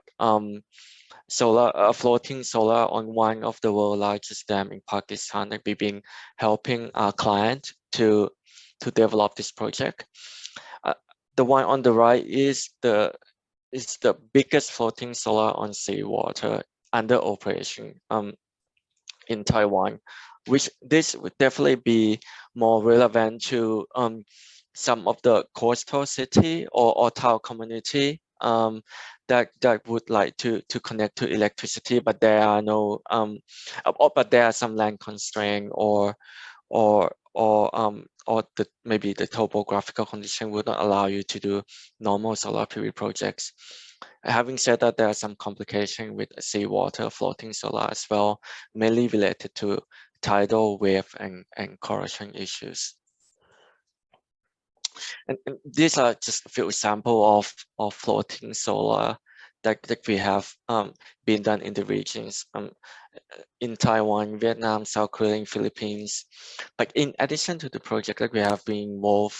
solar, floating solar on one of the world's largest dam in Pakistan, that we've been helping our client to develop this project. The one on the right is the biggest floating solar on seawater under operation in Taiwan, which this would definitely be more relevant to some of the coastal city or town community that would like to connect to electricity, but there are no but there are some land constraint or maybe the topographical condition would not allow you to do normal solar PV projects. Having said that, there are some complications with seawater floating solar as well, mainly related to tidal wave and corrosion issues. And these are just a few examples of floating solar that we have been done in the regions in Taiwan, Vietnam, South Korea, and Philippines. But in addition to the project that we have been involved,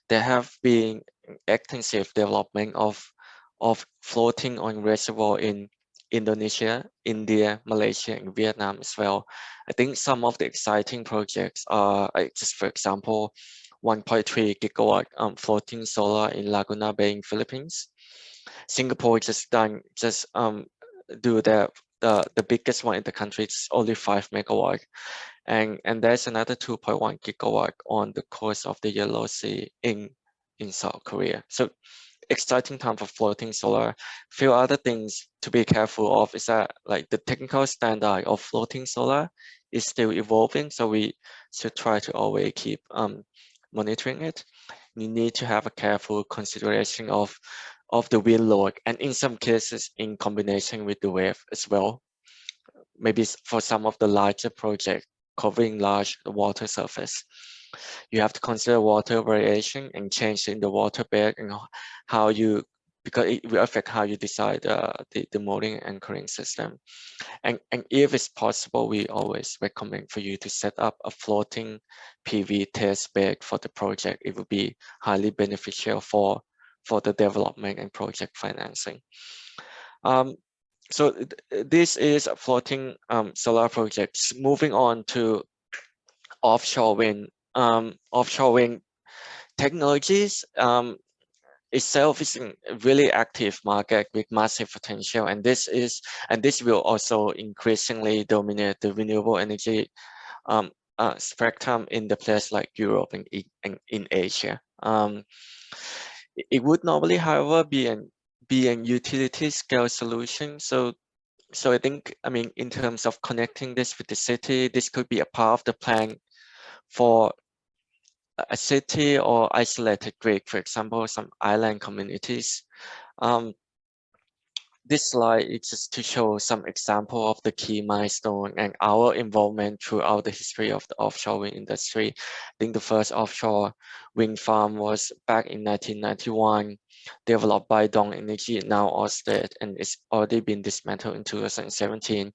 there have been extensive development of floating on reservoir in Indonesia, India, Malaysia, and Vietnam as well. I think some of the exciting projects are, just for example, 1.3 gigawatt floating solar in Laguna Bay in Philippines. Singapore just do the biggest one in the country. It's only 5 megawatt, and there's another 2.1 gigawatt on the coast of the Yellow Sea in South Korea. So exciting time for floating solar. Few other things to be careful of is that like the technical standard of floating solar is still evolving, so we should try to always keep monitoring it. You need to have a careful consideration of the wind load, and in some cases in combination with the wave as well. Maybe for some of the larger projects covering large water surface, you have to consider water variation and change in the water bed and how you, because it will affect how you decide the mooring and anchoring system. And if it's possible, we always recommend for you to set up a floating PV test bed for the project. It would be highly beneficial for the development and project financing. So this is a floating solar projects. Moving on to offshore wind. Offshore wind technologies itself is a really active market with massive potential, and this will also increasingly dominate the renewable energy spectrum in the place like Europe and in Asia. It would normally, however, be an utility scale solution. So I think, I mean, in terms of connecting this with the city, this could be a part of the plan for a city or isolated grid, for example, some island communities. This slide is just to show some example of the key milestone and our involvement throughout the history of the offshore wind industry. I think the first offshore wind farm was back in 1991, developed by Dong Energy, now Ørsted, and it's already been dismantled in 2017.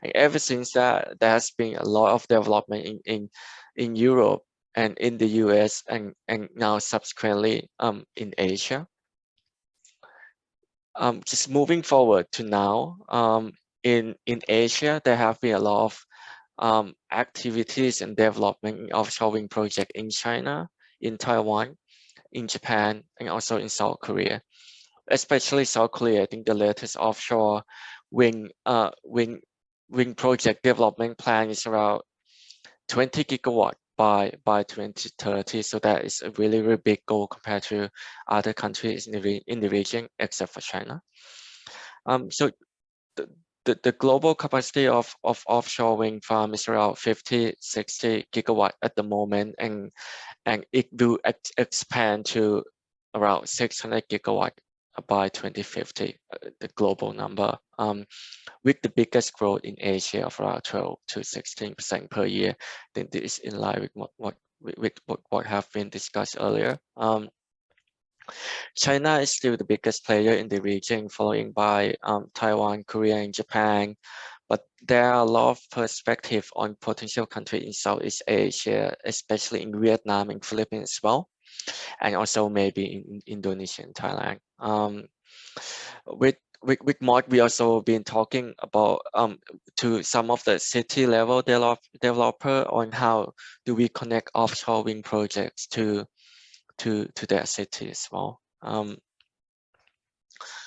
And ever since that, there has been a lot of development in Europe and in the US and now subsequently in Asia. Just moving forward to now, in Asia, there have been a lot activities and development in offshore wind project in China, in Taiwan, in Japan, and also in South Korea. Especially South Korea, I think the latest offshore wind project development plan is around 20 gigawatt by 2030. So that is a really, really big goal compared to other countries in the region, except for China. So the global capacity of offshore wind farm is around 50-60 gigawatt at the moment, and it will expand to around 600 gigawatt by 2050, the global number, with the biggest growth in Asia of around 12 to 16% per year. I think this is in line with what have been discussed earlier. China is still the biggest player in the region, following by Taiwan, Korea, and Japan. But there are a lot of perspective on potential countries in Southeast Asia, especially in Vietnam and Philippines as well, and also maybe in Indonesia and Thailand. With Mod, we also been talking about to some of the city level developer on how do we connect offshore wind projects to their city as well.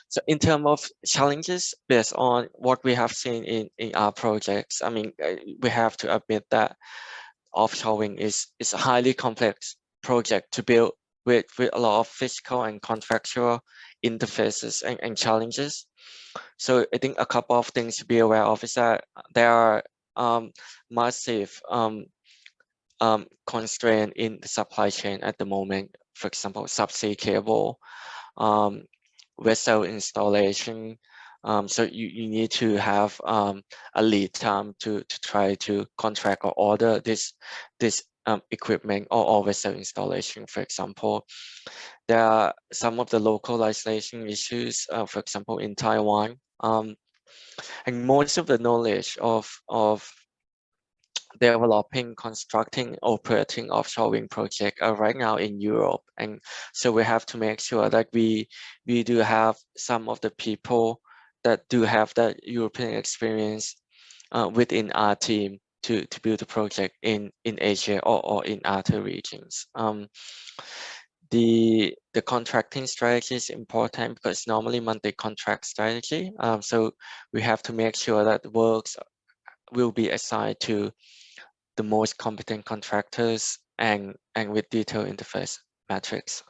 So in terms of challenges, based on what we have seen in our projects, I mean, we have to admit that offshore wind is a highly complex project to build with a lot of physical and contractual interfaces and challenges. So I think a couple of things to be aware of is that there are massive constraint in the supply chain at the moment. For example, subsea cable, vessel installation. So you need to have a lead time to try to contract or order this equipment or vessel installation. For example, there are some of the localization issues, for example, in Taiwan, and most of the knowledge of developing, constructing, operating offshore wind project are right now in Europe. And so we have to make sure that we do have some of the people that do have that European experience within our team to build a project in Asia or in other regions. The contracting strategy is important because normally multi-contract strategy. So we have to make sure that works will be assigned to the most competent contractors and with detailed interface metrics.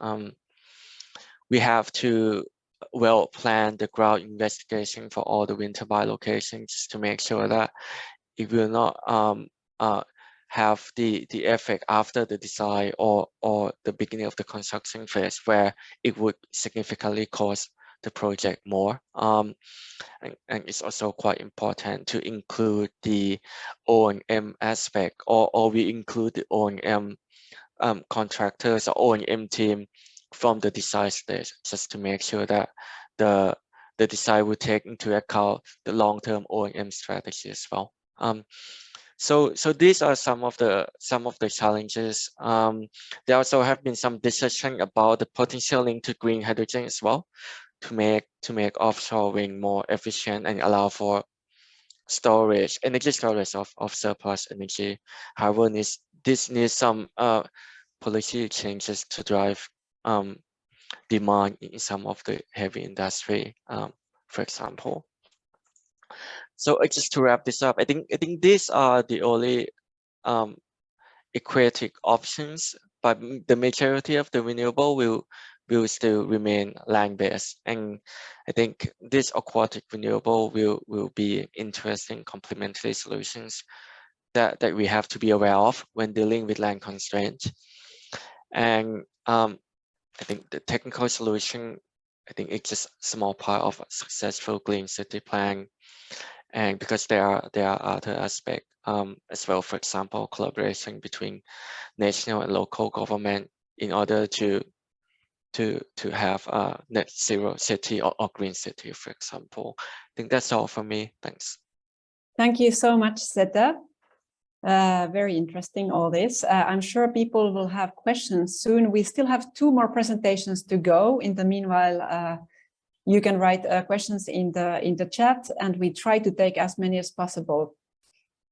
We have to well plan the ground investigation for all the wind turbine locations to make sure that it will not have the effect after the design or the beginning of the construction phase where it would significantly cost the project more. And it's also quite important to include the O&M aspect, or we include the O&M contractors or O&M team from the design stage, just to make sure that the design will take into account the long-term O&M strategy as well. So these are some of the challenges. There also have been some discussion about the potential link to green hydrogen as well, to make offshore wind more efficient and allow for energy storage of surplus energy. However, this needs some policy changes to drive demand in some of the heavy industry, for example. So just to wrap this up, I think these are the only aquatic options, but the majority of the renewable will still remain land-based, and I think this aquatic renewable will be interesting complementary solutions that we have to be aware of when dealing with land constraints. And I think the technical solution, I think it's just a small part of a successful clean city plan. And because there are other aspects as well, for example, collaboration between national and local government in order to have a net zero city or green city, for example. I think that's all for me. Thanks. Thank you so much, Seta. Very interesting, all this. I'm sure people will have questions soon. We still have 2 more presentations to go. In the meanwhile, you can write questions in the chat, and we try to take as many as possible.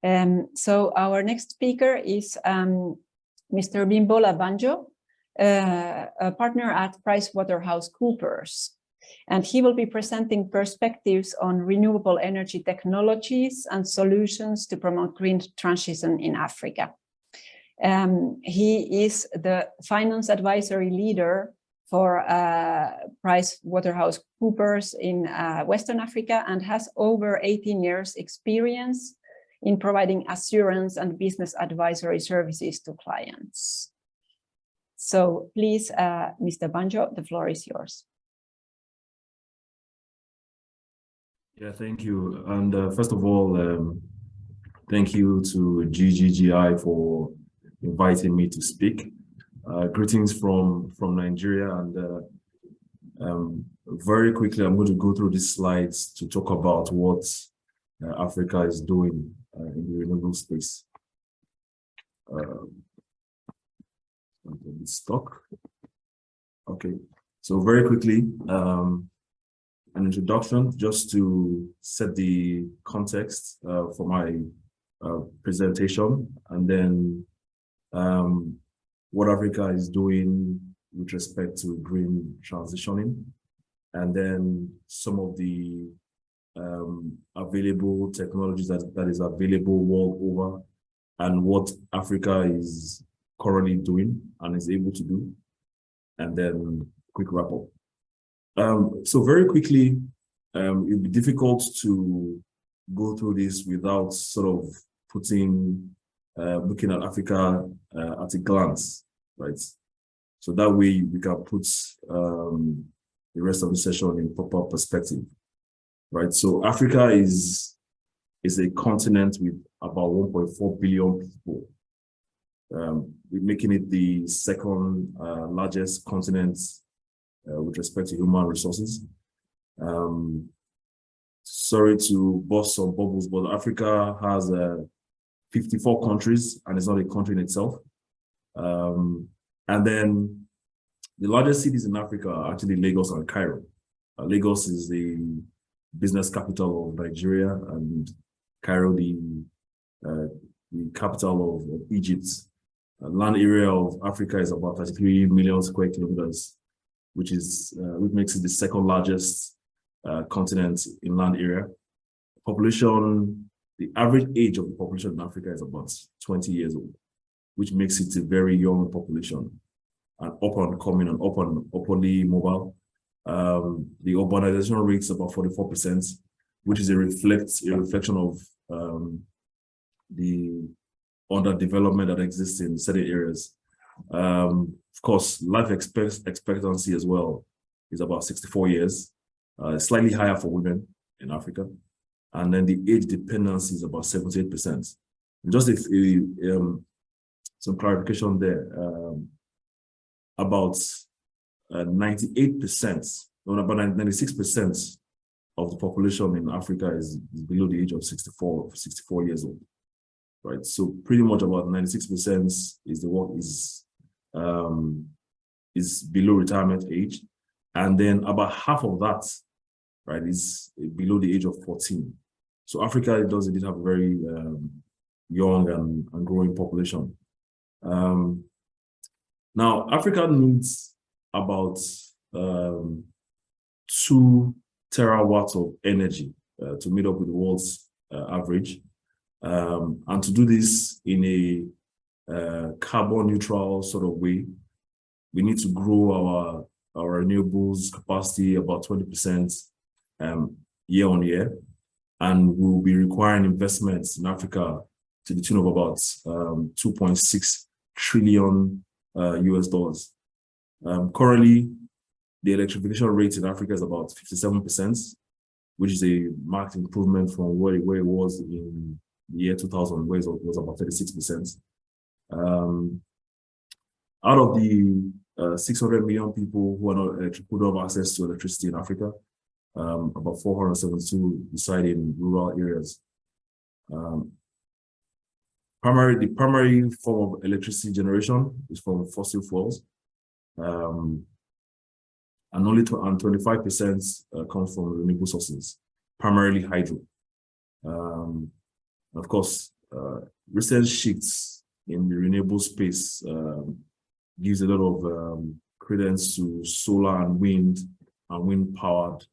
So our next speaker is Mr. Bimbola Banjo, a partner at PricewaterhouseCoopers. And he will be presenting perspectives on renewable energy technologies and solutions to promote green transition in Africa. He is the finance advisory leader for PricewaterhouseCoopers in Western Africa and has over 18 years experience in providing assurance and business advisory services to clients. So please, Mr. Banjo, the floor is yours. Yeah, thank you. And first of all, thank you to GGGI for inviting me to speak. Greetings from Nigeria, and very quickly, I'm going to go through these slides to talk about what Africa is doing in the renewable space. Stock. Okay, so very quickly, an introduction just to set the context for my presentation, and then what Africa is doing with respect to green transitioning, and then some of the available technologies that is available world over, and what Africa is currently doing and is able to do, and then quick wrap up. So very quickly, it'd be difficult to go through this without sort of looking at Africa at a glance, right? So that way we can put the rest of the session in proper perspective, right? So Africa is a continent with about 1.4 billion people. We're making it the second largest continent with respect to human resources. Sorry to burst some bubbles, but Africa has 54 countries, and it's not a country in itself. And then the largest cities in Africa are actually Lagos and Cairo. Lagos is the business capital of Nigeria, and Cairo the capital of Egypt. Land area of Africa is about 33 million square kilometers, which makes it the second largest continent in land area. Population, the average age of the population in Africa is about 20 years old, which makes it a very young population, and up and coming and upwardly mobile. The urbanization rate is about 44%, which is a reflection of the underdevelopment that exists in certain areas. Of course, life expectancy as well is about 64 years, slightly higher for women in Africa. And then the age dependency is about 78%. Just some clarification there, about 98%, about 96% of the population in Africa is below the age of 64 years old, right? So pretty much about 96% is below retirement age, and then about half of that, right, is below the age of 14. So Africa does indeed have a very young and growing population. Now, Africa needs about 2 terawatts of energy to meet up with the world's average. And to do this in a carbon neutral sort of way, we need to grow our renewables capacity about 20% year on year. And we'll be requiring investments in Africa to the tune of about 2.6 trillion US dollars. Currently, the electrification rate in Africa is about 57%, which is a marked improvement from where it was in the year 2000, where it was about 36%. Out of the 600 million people who don't have access to electricity in Africa, about 472 reside in rural areas. The primary form of electricity generation is from fossil fuels, and 25% comes from renewable sources, primarily hydro. Of course, recent shifts in the renewable space gives a lot of credence to solar and wind powered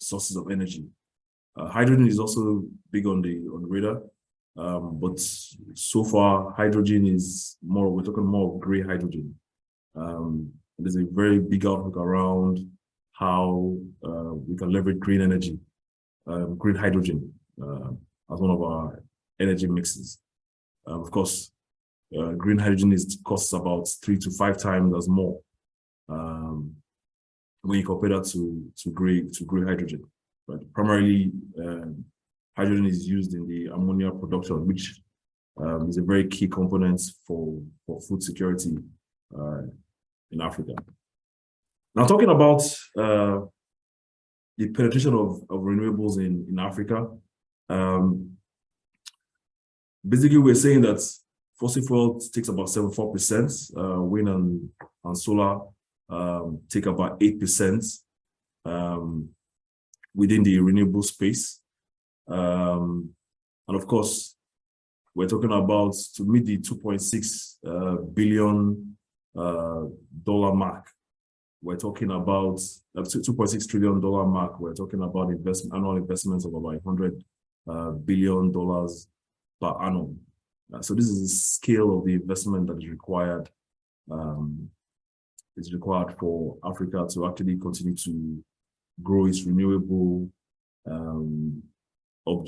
sources of energy. Hydrogen is also big on the radar, but so far hydrogen is more, we're talking more of gray hydrogen. There's a very big outlook around how we can leverage green energy, green hydrogen as one of our energy mixes. Of course, green hydrogen costs about 3 to 5 times as more when you compare that to gray hydrogen. But primarily, hydrogen is used in the ammonia production, which is a very key component for food security in Africa. Now, talking about the penetration of renewables in Africa, basically we're saying that fossil fuel takes about 74%, wind and solar take about 8% within the renewable space. And of course, we're talking about, to meet the $2.6 billion mark, we're talking about $2.6 trillion mark. We're talking about annual investments of about $100 billion per annum. So this is the scale of the investment that is required. Is required for Africa to actually continue to grow its renewable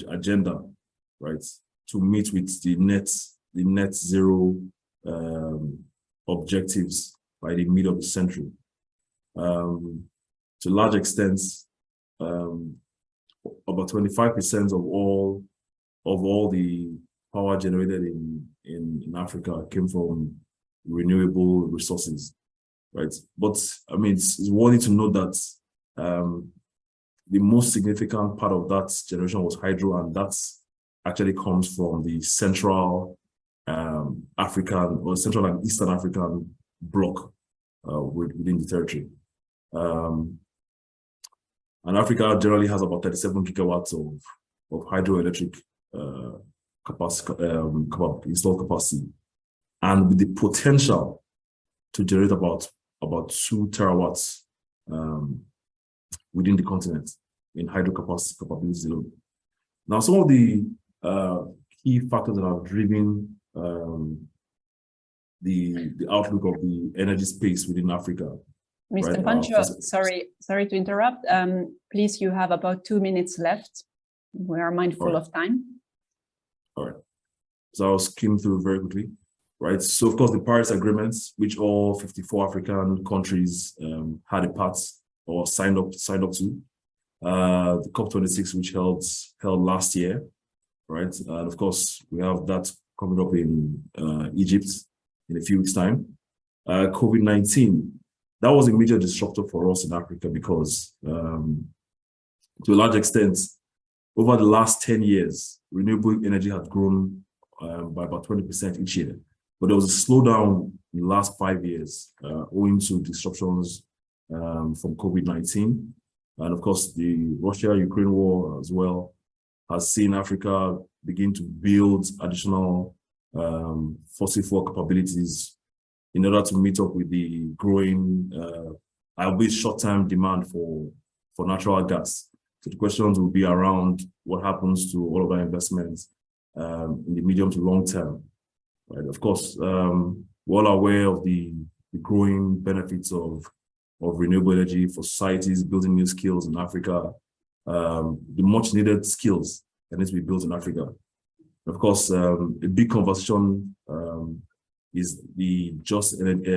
agenda, right? To meet with the net zero objectives by the middle of the century. To a large extent, about 25% of all the power generated in Africa came from renewable resources, right? But I mean, it's worthy to note that the most significant part of that generation was hydro, and that actually comes from the Central African or Central and Eastern African bloc within the territory. And Africa generally has about 37 gigawatts of hydroelectric installed capacity, and with the potential to generate about 2 terawatts within the continent in hydro capabilities alone. Now, some of the key factors that have driven the outlook of the energy space within Africa. Mr. Right? Pancho, sorry to interrupt. Please, you have about 2 minutes left. We are mindful of time. All right. So I'll skim through very quickly. Right. So of course, the Paris agreements, which all 54 African countries had a part or signed up to, the COP26, which held last year, right? And of course, we have that coming up in Egypt in a few weeks' time. COVID-19, that was a major disruptor for us in Africa because, to a large extent, over the last 10 years, renewable energy had grown by about 20% each year. But there was a slowdown in the last 5 years owing to disruptions from COVID-19. And of course, the Russia-Ukraine war as well has seen Africa begin to build additional fossil fuel capabilities in order to meet up with the growing, albeit short-term demand for natural gas. So the questions will be around what happens to all of our investments in the medium to long term. Right. Of course, we're all aware of the growing benefits of renewable energy for societies, building new skills in Africa, the much needed skills that need to be built in Africa. Of course, a big conversation is the just energy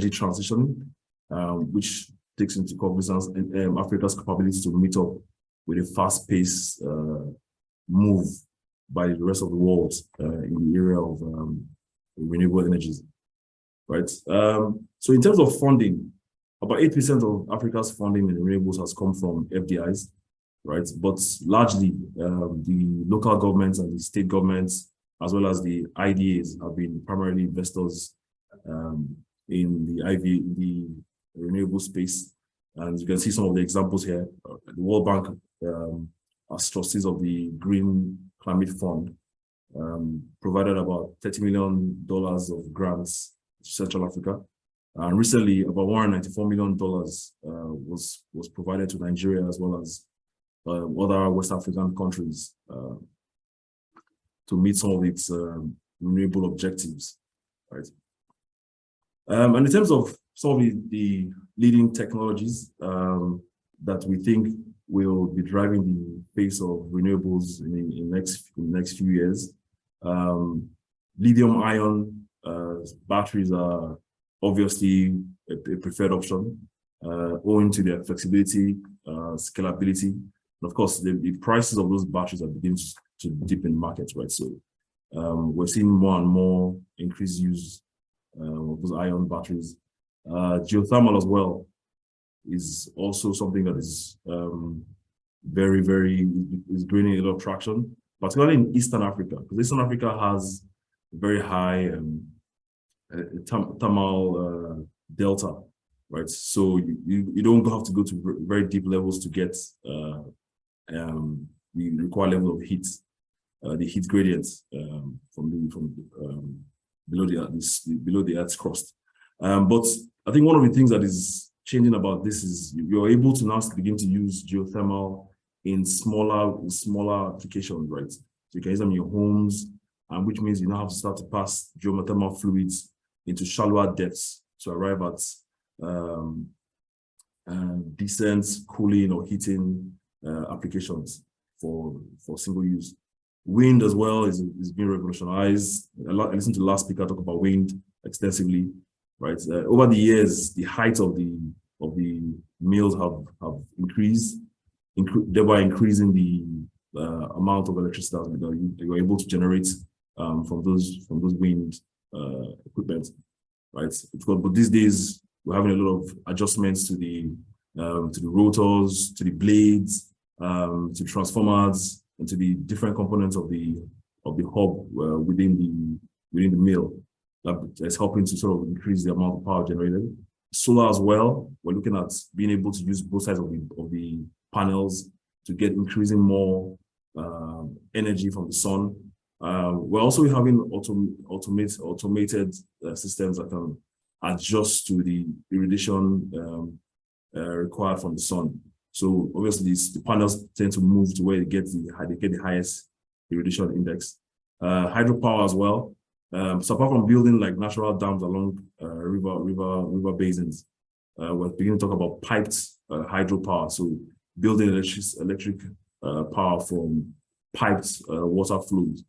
transition, which takes into cognizance Africa's capability to meet up with a fast-paced move by the rest of the world in the area of renewable energies, right? So in terms of funding, about 8% of Africa's funding in renewables has come from FDIs, right? But largely, the local governments and the state governments, as well as the IDAs, have been primarily investors in the renewable space. And you can see some of the examples here. The World Bank as trustees of the Green Climate Fund, provided about $30 million of grants to Central Africa. And recently, about $194 million was provided to Nigeria as well as other West African countries to meet some of its renewable objectives, right? And in terms of some of the leading technologies that we think will be driving the pace of renewables in the next few years, lithium-ion batteries are obviously a preferred option, owing to their flexibility, scalability, and of course, the prices of those batteries are beginning to dip in markets, right? So we're seeing more and more increased use of those ion batteries. Geothermal as well is also something that is is gaining a lot of traction, particularly in Eastern Africa, because Eastern Africa has very high thermal delta, right? So you don't have to go to very deep levels to get the required level of heat, the heat gradient from below the Earth's crust. But I think one of the things that is changing about this is you're able to now begin to use geothermal in smaller applications, right? So you can use them in your homes, which means you now have to start to pass geothermal fluids into shallower depths to arrive at decent cooling or heating applications for single use. Wind as well is being revolutionized. I listened to the last speaker talk about wind extensively, right? Over the years, the height of the mills have increased, thereby increasing the amount of electricity that you're able to generate from those wind equipment, right? But these days we're having a lot of adjustments to the rotors, to the blades, to transformers, and to the different components of the hub within the mill. That's helping to sort of increase the amount of power generated. Solar as well. We're looking at being able to use both sides of the panels to get increasing more energy from the sun. We're also having automated systems that can adjust to the irradiation required from the sun. So obviously the panels tend to move to where they get the highest irradiation index. Hydropower as well. So apart from building like natural dams along river basins, we're beginning to talk about piped hydropower. So building electric power from piped water flows.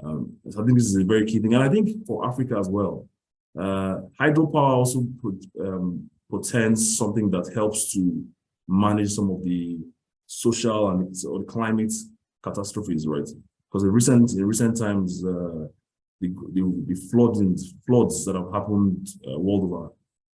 So I think this is a very key thing. And I think for Africa as well, hydropower also portends something that helps to manage some of the social or the climate catastrophes, right? Because in recent times, the floods that have happened worldwide.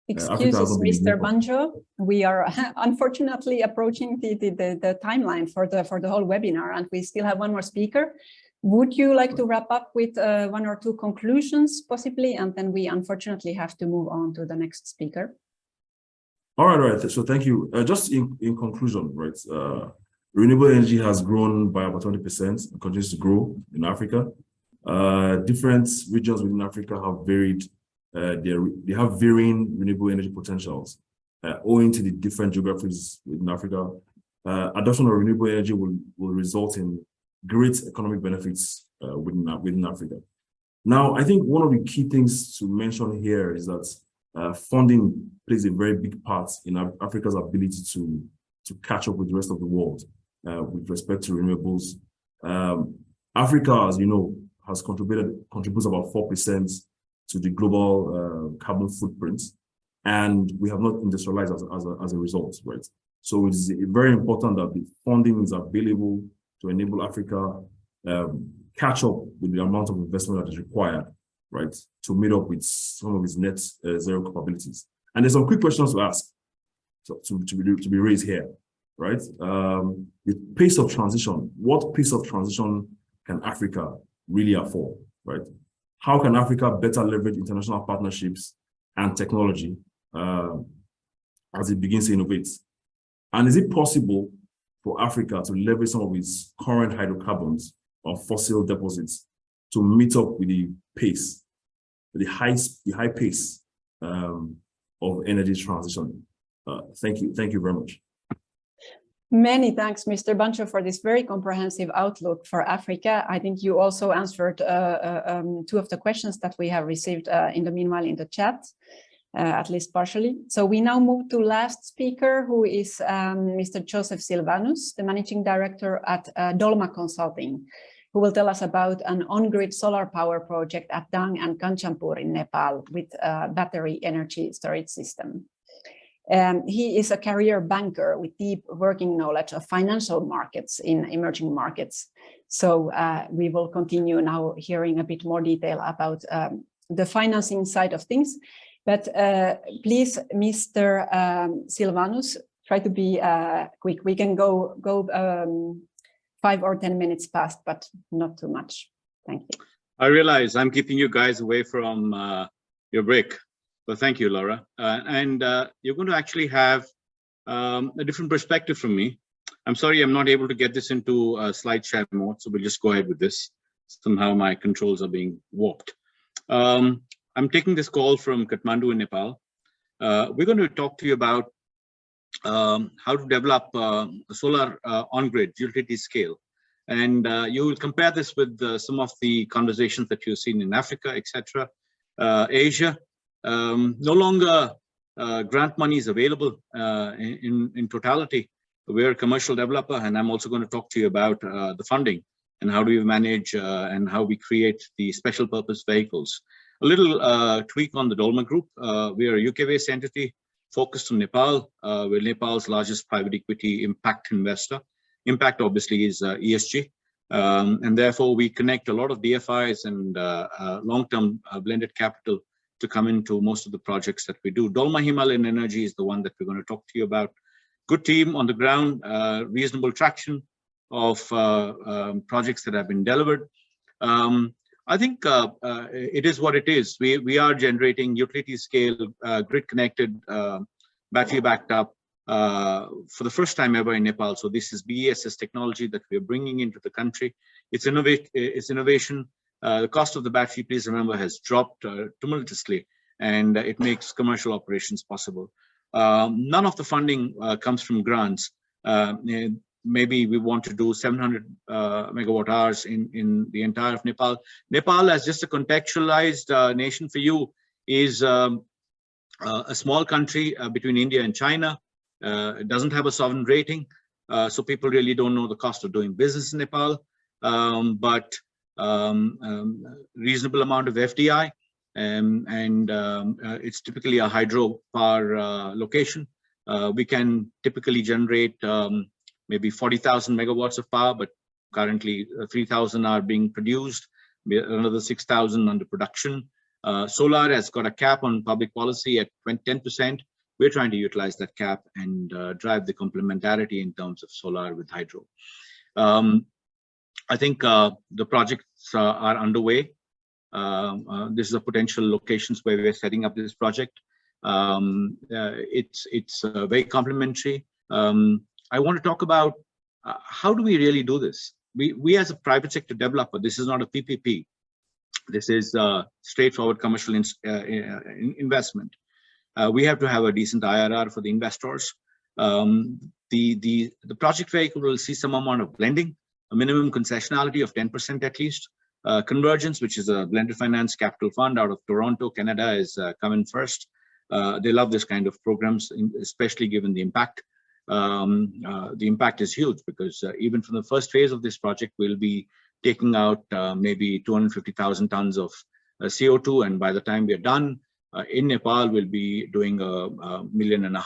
Excuses, Mr. Banjo. We are unfortunately approaching the timeline for the whole webinar, and we still have one more speaker. Would you like to wrap up with one or two conclusions, possibly, and then we unfortunately have to move on to the next speaker? All right. So thank you. Just in conclusion, right? Renewable energy has grown by about 20% and continues to grow in Africa. Different regions within Africa have varied. They have varying renewable energy potentials owing to the different geographies within Africa. Adoption of renewable energy will result in great economic benefits within Africa. Now, I think one of the key things to mention here is that funding plays a very big part in Africa's ability to catch up with the rest of the world with respect to renewables. Africa, as you know, contributes about 4% to the global carbon footprint, and we have not industrialized as a result, right? So it is very important that the funding is available to enable Africa catch up with the amount of investment that is required, right, to meet up with some of its net zero capabilities. And there's some quick questions to ask, to be raised here, right? The pace of transition. What pace of transition can Africa really afford, right? How can Africa better leverage international partnerships and technology as it begins to innovate? And is it possible for Africa to leverage some of its current hydrocarbons of fossil deposits to meet up with the pace, the high pace of energy transition. Thank you very much. Many thanks, Mr. Bancho, for this very comprehensive outlook for Africa. I think you also answered 2 of the questions that we have received in the meanwhile in the chat, at least partially. So we now move to last speaker, who is Mr. Joseph Silvanus, the Managing Director at Dolma Consulting, who will tell us about an on-grid solar power project at Dang and Kanchanpur in Nepal with a battery energy storage system. He is a career banker with deep working knowledge of financial markets in emerging markets. So we will continue now hearing a bit more detail about the financing side of things. But please, Mr. Silvanus, try to be quick. We can go 5 or 10 minutes past, but not too much. Thank you. I realize I'm keeping you guys away from your break. So thank you, Laura. You're going to actually have a different perspective from me. I'm sorry I'm not able to get this into slide share mode, so we'll just go ahead with this. Somehow my controls are being warped. I'm taking this call from Kathmandu in Nepal. We're going to talk to you about how to develop solar on-grid utility scale. And you will compare this with some of the conversations that you've seen in Africa, etc., Asia. No longer grant money is available in totality. We're a commercial developer, and I'm also going to talk to you about the funding and how do we manage and how we create the special purpose vehicles. A little tweak on the Dolma Group. We are a UK-based entity focused on Nepal. We're Nepal's largest private equity impact investor. Impact obviously is ESG. And therefore we connect a lot of DFIs and long-term blended capital to come into most of the projects that we do. Dolma Himalayan Energy is the one that we're going to talk to you about. Good team on the ground, reasonable traction of projects that have been delivered. I think it is what it is. We are generating utility scale, grid connected, battery backed up for the first time ever in Nepal. So this is BESS technology that we're bringing into the country. It's innovation. The cost of the battery, please remember, has dropped tremendously, and it makes commercial operations possible. None of the funding comes from grants. Maybe we want to do 700 megawatt hours in the entire of Nepal. Nepal, as just a contextualized nation for you, is a small country between India and China. It doesn't have a sovereign rating, so people really don't know the cost of doing business in Nepal. But reasonable amount of FDI, and it's typically a hydropower location. We can typically generate maybe 40,000 megawatts of power, but currently 3,000 are being produced, another 6,000 under production. Solar has got a cap on public policy at 10%. We're trying to utilize that cap and drive the complementarity in terms of solar with hydro. I think the projects are underway. This is a potential locations where we're setting up this project. It's very complementary. I want to talk about how do we really do this? We as a private sector developer, this is not a PPP. This is straightforward commercial investment. We have to have a decent IRR for the investors. The project vehicle will see some amount of blending, a minimum concessionality of 10% at least. Convergence, which is a blended finance capital fund out of Toronto, Canada, is coming first. They love this kind of programs, especially given the impact. The impact is huge because even from the first phase of this project, we'll be taking out maybe 250,000 tons of CO2. And by the time we're done, in Nepal, we'll be doing 1.5 million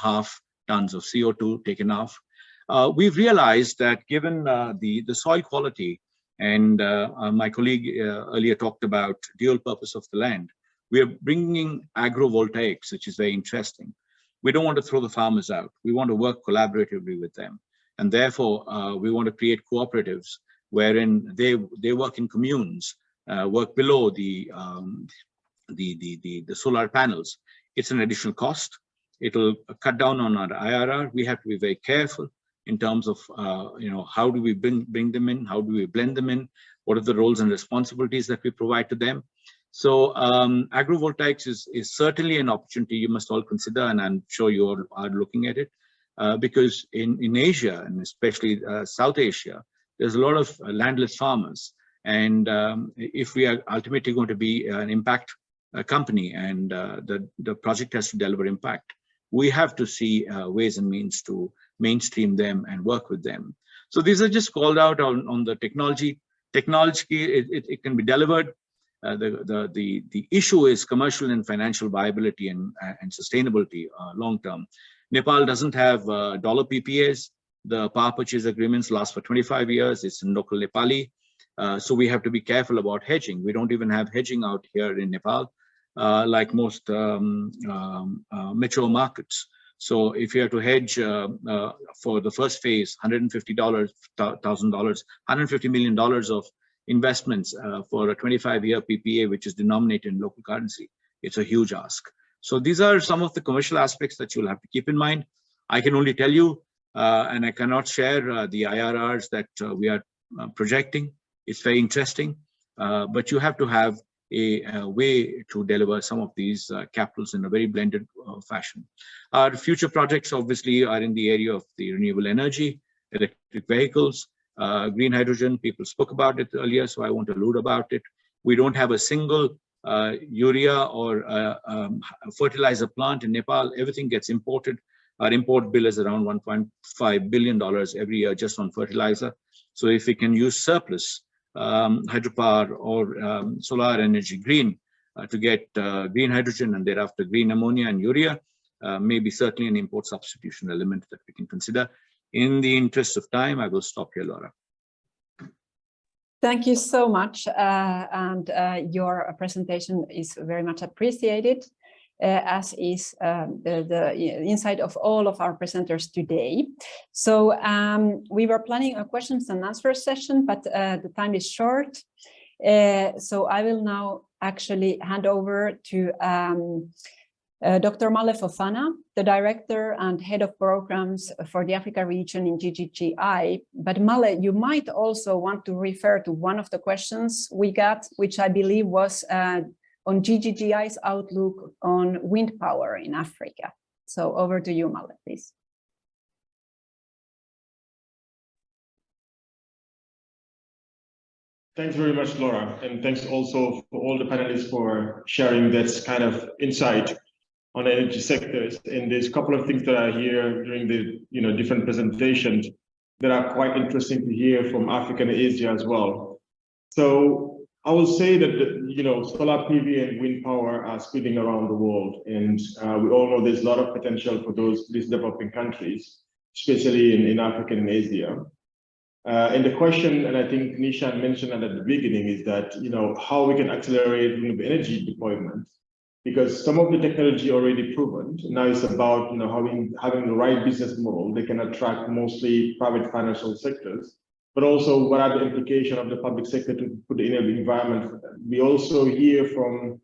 tons of CO2 taken off. We've realized that given the soil quality, and my colleague earlier talked about dual purpose of the land, we are bringing agrovoltaics, which is very interesting. We don't want to throw the farmers out. We want to work collaboratively with them. And therefore, we want to create cooperatives wherein they work in communes, work below the solar panels. It's an additional cost. It'll cut down on our IRR. We have to be very careful in terms of, how do we bring them in? How do we blend them in? What are the roles and responsibilities that we provide to them? So agrovoltaics is certainly an opportunity you must all consider, and I'm sure you all are looking at it, because in Asia, and especially South Asia, there's a lot of landless farmers. And if we are ultimately going to be an impact company, and the project has to deliver impact, we have to see ways and means to mainstream them and work with them. So these are just called out on the technology. Technology, it can be delivered. The issue is commercial and financial viability and sustainability long term. Nepal doesn't have dollar PPAs. The power purchase agreements last for 25 years. It's in local Nepali. So we have to be careful about hedging. We don't even have hedging out here in Nepal, like most metro markets. So if you have to hedge for the first phase, $150,000, $150 million of investments for a 25-year PPA, which is denominated in local currency, it's a huge ask. So these are some of the commercial aspects that you'll have to keep in mind. I can only tell you, and I cannot share the IRRs that we are projecting. It's very interesting, but you have to have a way to deliver some of these capitals in a very blended fashion. Our future projects obviously are in the area of the renewable energy, electric vehicles, green hydrogen. People spoke about it earlier, so I won't allude about it. We don't have a single urea or fertilizer plant in Nepal. Everything gets imported. Our import bill is around $1.5 billion every year just on fertilizer. So if we can use surplus hydropower or solar energy green to get green hydrogen and thereafter green ammonia and urea, maybe certainly an import substitution element that we can consider. In the interest of time, I will stop here, Laura. Thank you so much, and your presentation is very much appreciated, as is the insight of all of our presenters today. So we were planning a questions and answers session, but the time is short. So I will now actually hand over to Dr. Male Fofana, the Director and Head of Programs for the Africa region in GGGI. But Male, you might also want to refer to one of the questions we got, which I believe was on GGGI's outlook on wind power in Africa. So over to you, Male, please. Thanks very much, Laura, and thanks also for all the panelists for sharing this kind of insight on energy sectors. And there's a couple of things that I hear during the different presentations that are quite interesting to hear from Africa and Asia as well. So I will say that solar PV and wind power are spreading around the world, and we all know there's a lot of potential for these developing countries, especially in Africa and Asia. And the question, and I think Nishan mentioned that at the beginning, is that how we can accelerate renewable energy deployment, because some of the technology already proven. Now it's about having the right business model that can attract mostly private financial sectors, but also what are the implications of the public sector to put the enabling environment for them. We also hear from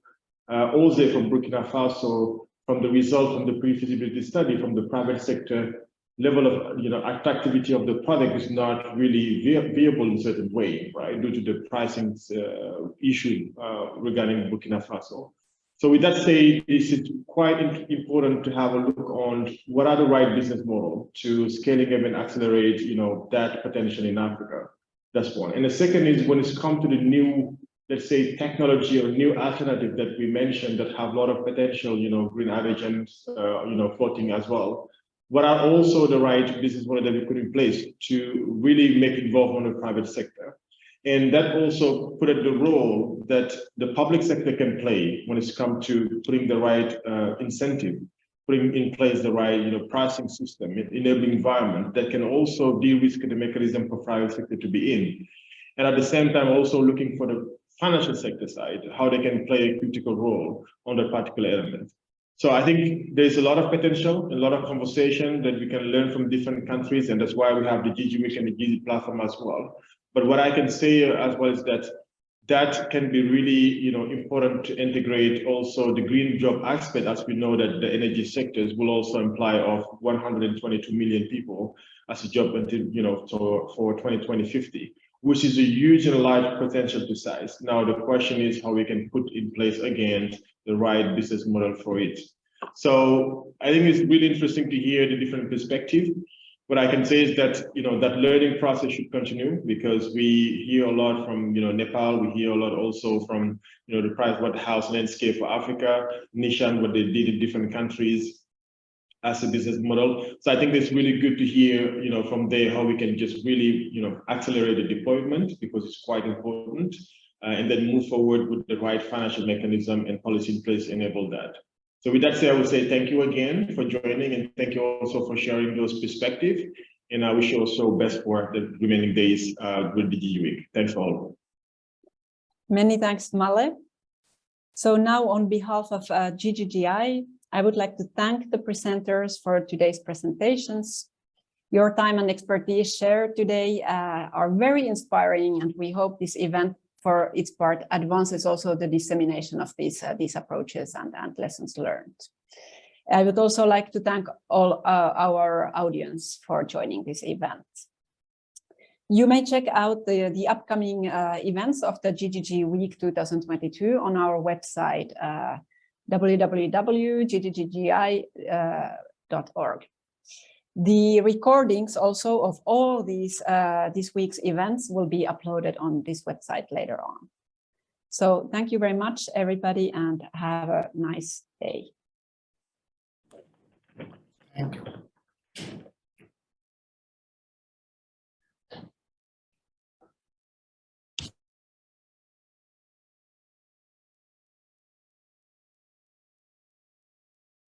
Jose from Burkina Faso, from the result from the pre-feasibility study from the private sector, level of attractivity of the product is not really viable in a certain way, right, due to the pricing issue regarding Burkina Faso. So with that said, it's quite important to have a look on what are the right business model to scaling up and accelerate, that potential in Africa. That's one. And the second is when it's come to the new, let's say, technology or new alternative that we mentioned that have a lot of potential, green hydrogen, floating as well. What are also the right business model that we put in place to really make involvement in the private sector? And that also put at the role that the public sector can play when it's come to putting the right incentive, putting in place the right pricing system, enabling environment that can also de-risk the mechanism for private sector to be in. And at the same time, also looking for the financial sector side, how they can play a critical role on that particular element. So I think there's a lot of potential, a lot of conversation that we can learn from different countries, and that's why we have the GG Week and the GG platform as well. But what I can say as well is that that can be really, important to integrate also the green job aspect, as we know that the energy sectors will also imply of 122 million people as a job until, for 2050, which is a huge and large potential to size. Now, the question is how we can put in place again the right business model for it. So I think it's really interesting to hear the different perspective. What I can say is that, that learning process should continue, because we hear a lot from, Nepal, we hear a lot also from, the Pricewaterhouse landscape for Africa, Nishan, what they did in different countries as a business model. So I think it's really good to hear, from there how we can just really, accelerate the deployment, because it's quite important, and then move forward with the right financial mechanism and policy in place to enable that. So with that said, I would say thank you again for joining, and thank you also for sharing those perspectives. And I wish you also best for the remaining days with the DG Week. Thanks all. Many thanks, Male. So now on behalf of GGGI, I would like to thank the presenters for today's presentations. Your time and expertise shared today are very inspiring, and we hope this event for its part advances also the dissemination of these approaches and lessons learned. I would also like to thank all our audience for joining this event. You may check out the upcoming events of the GGG Week 2022 on our website, www.gggi.org. The recordings also of all these this week's events will be uploaded on this website later on. So thank you very much, everybody, and have a nice day. Thank you.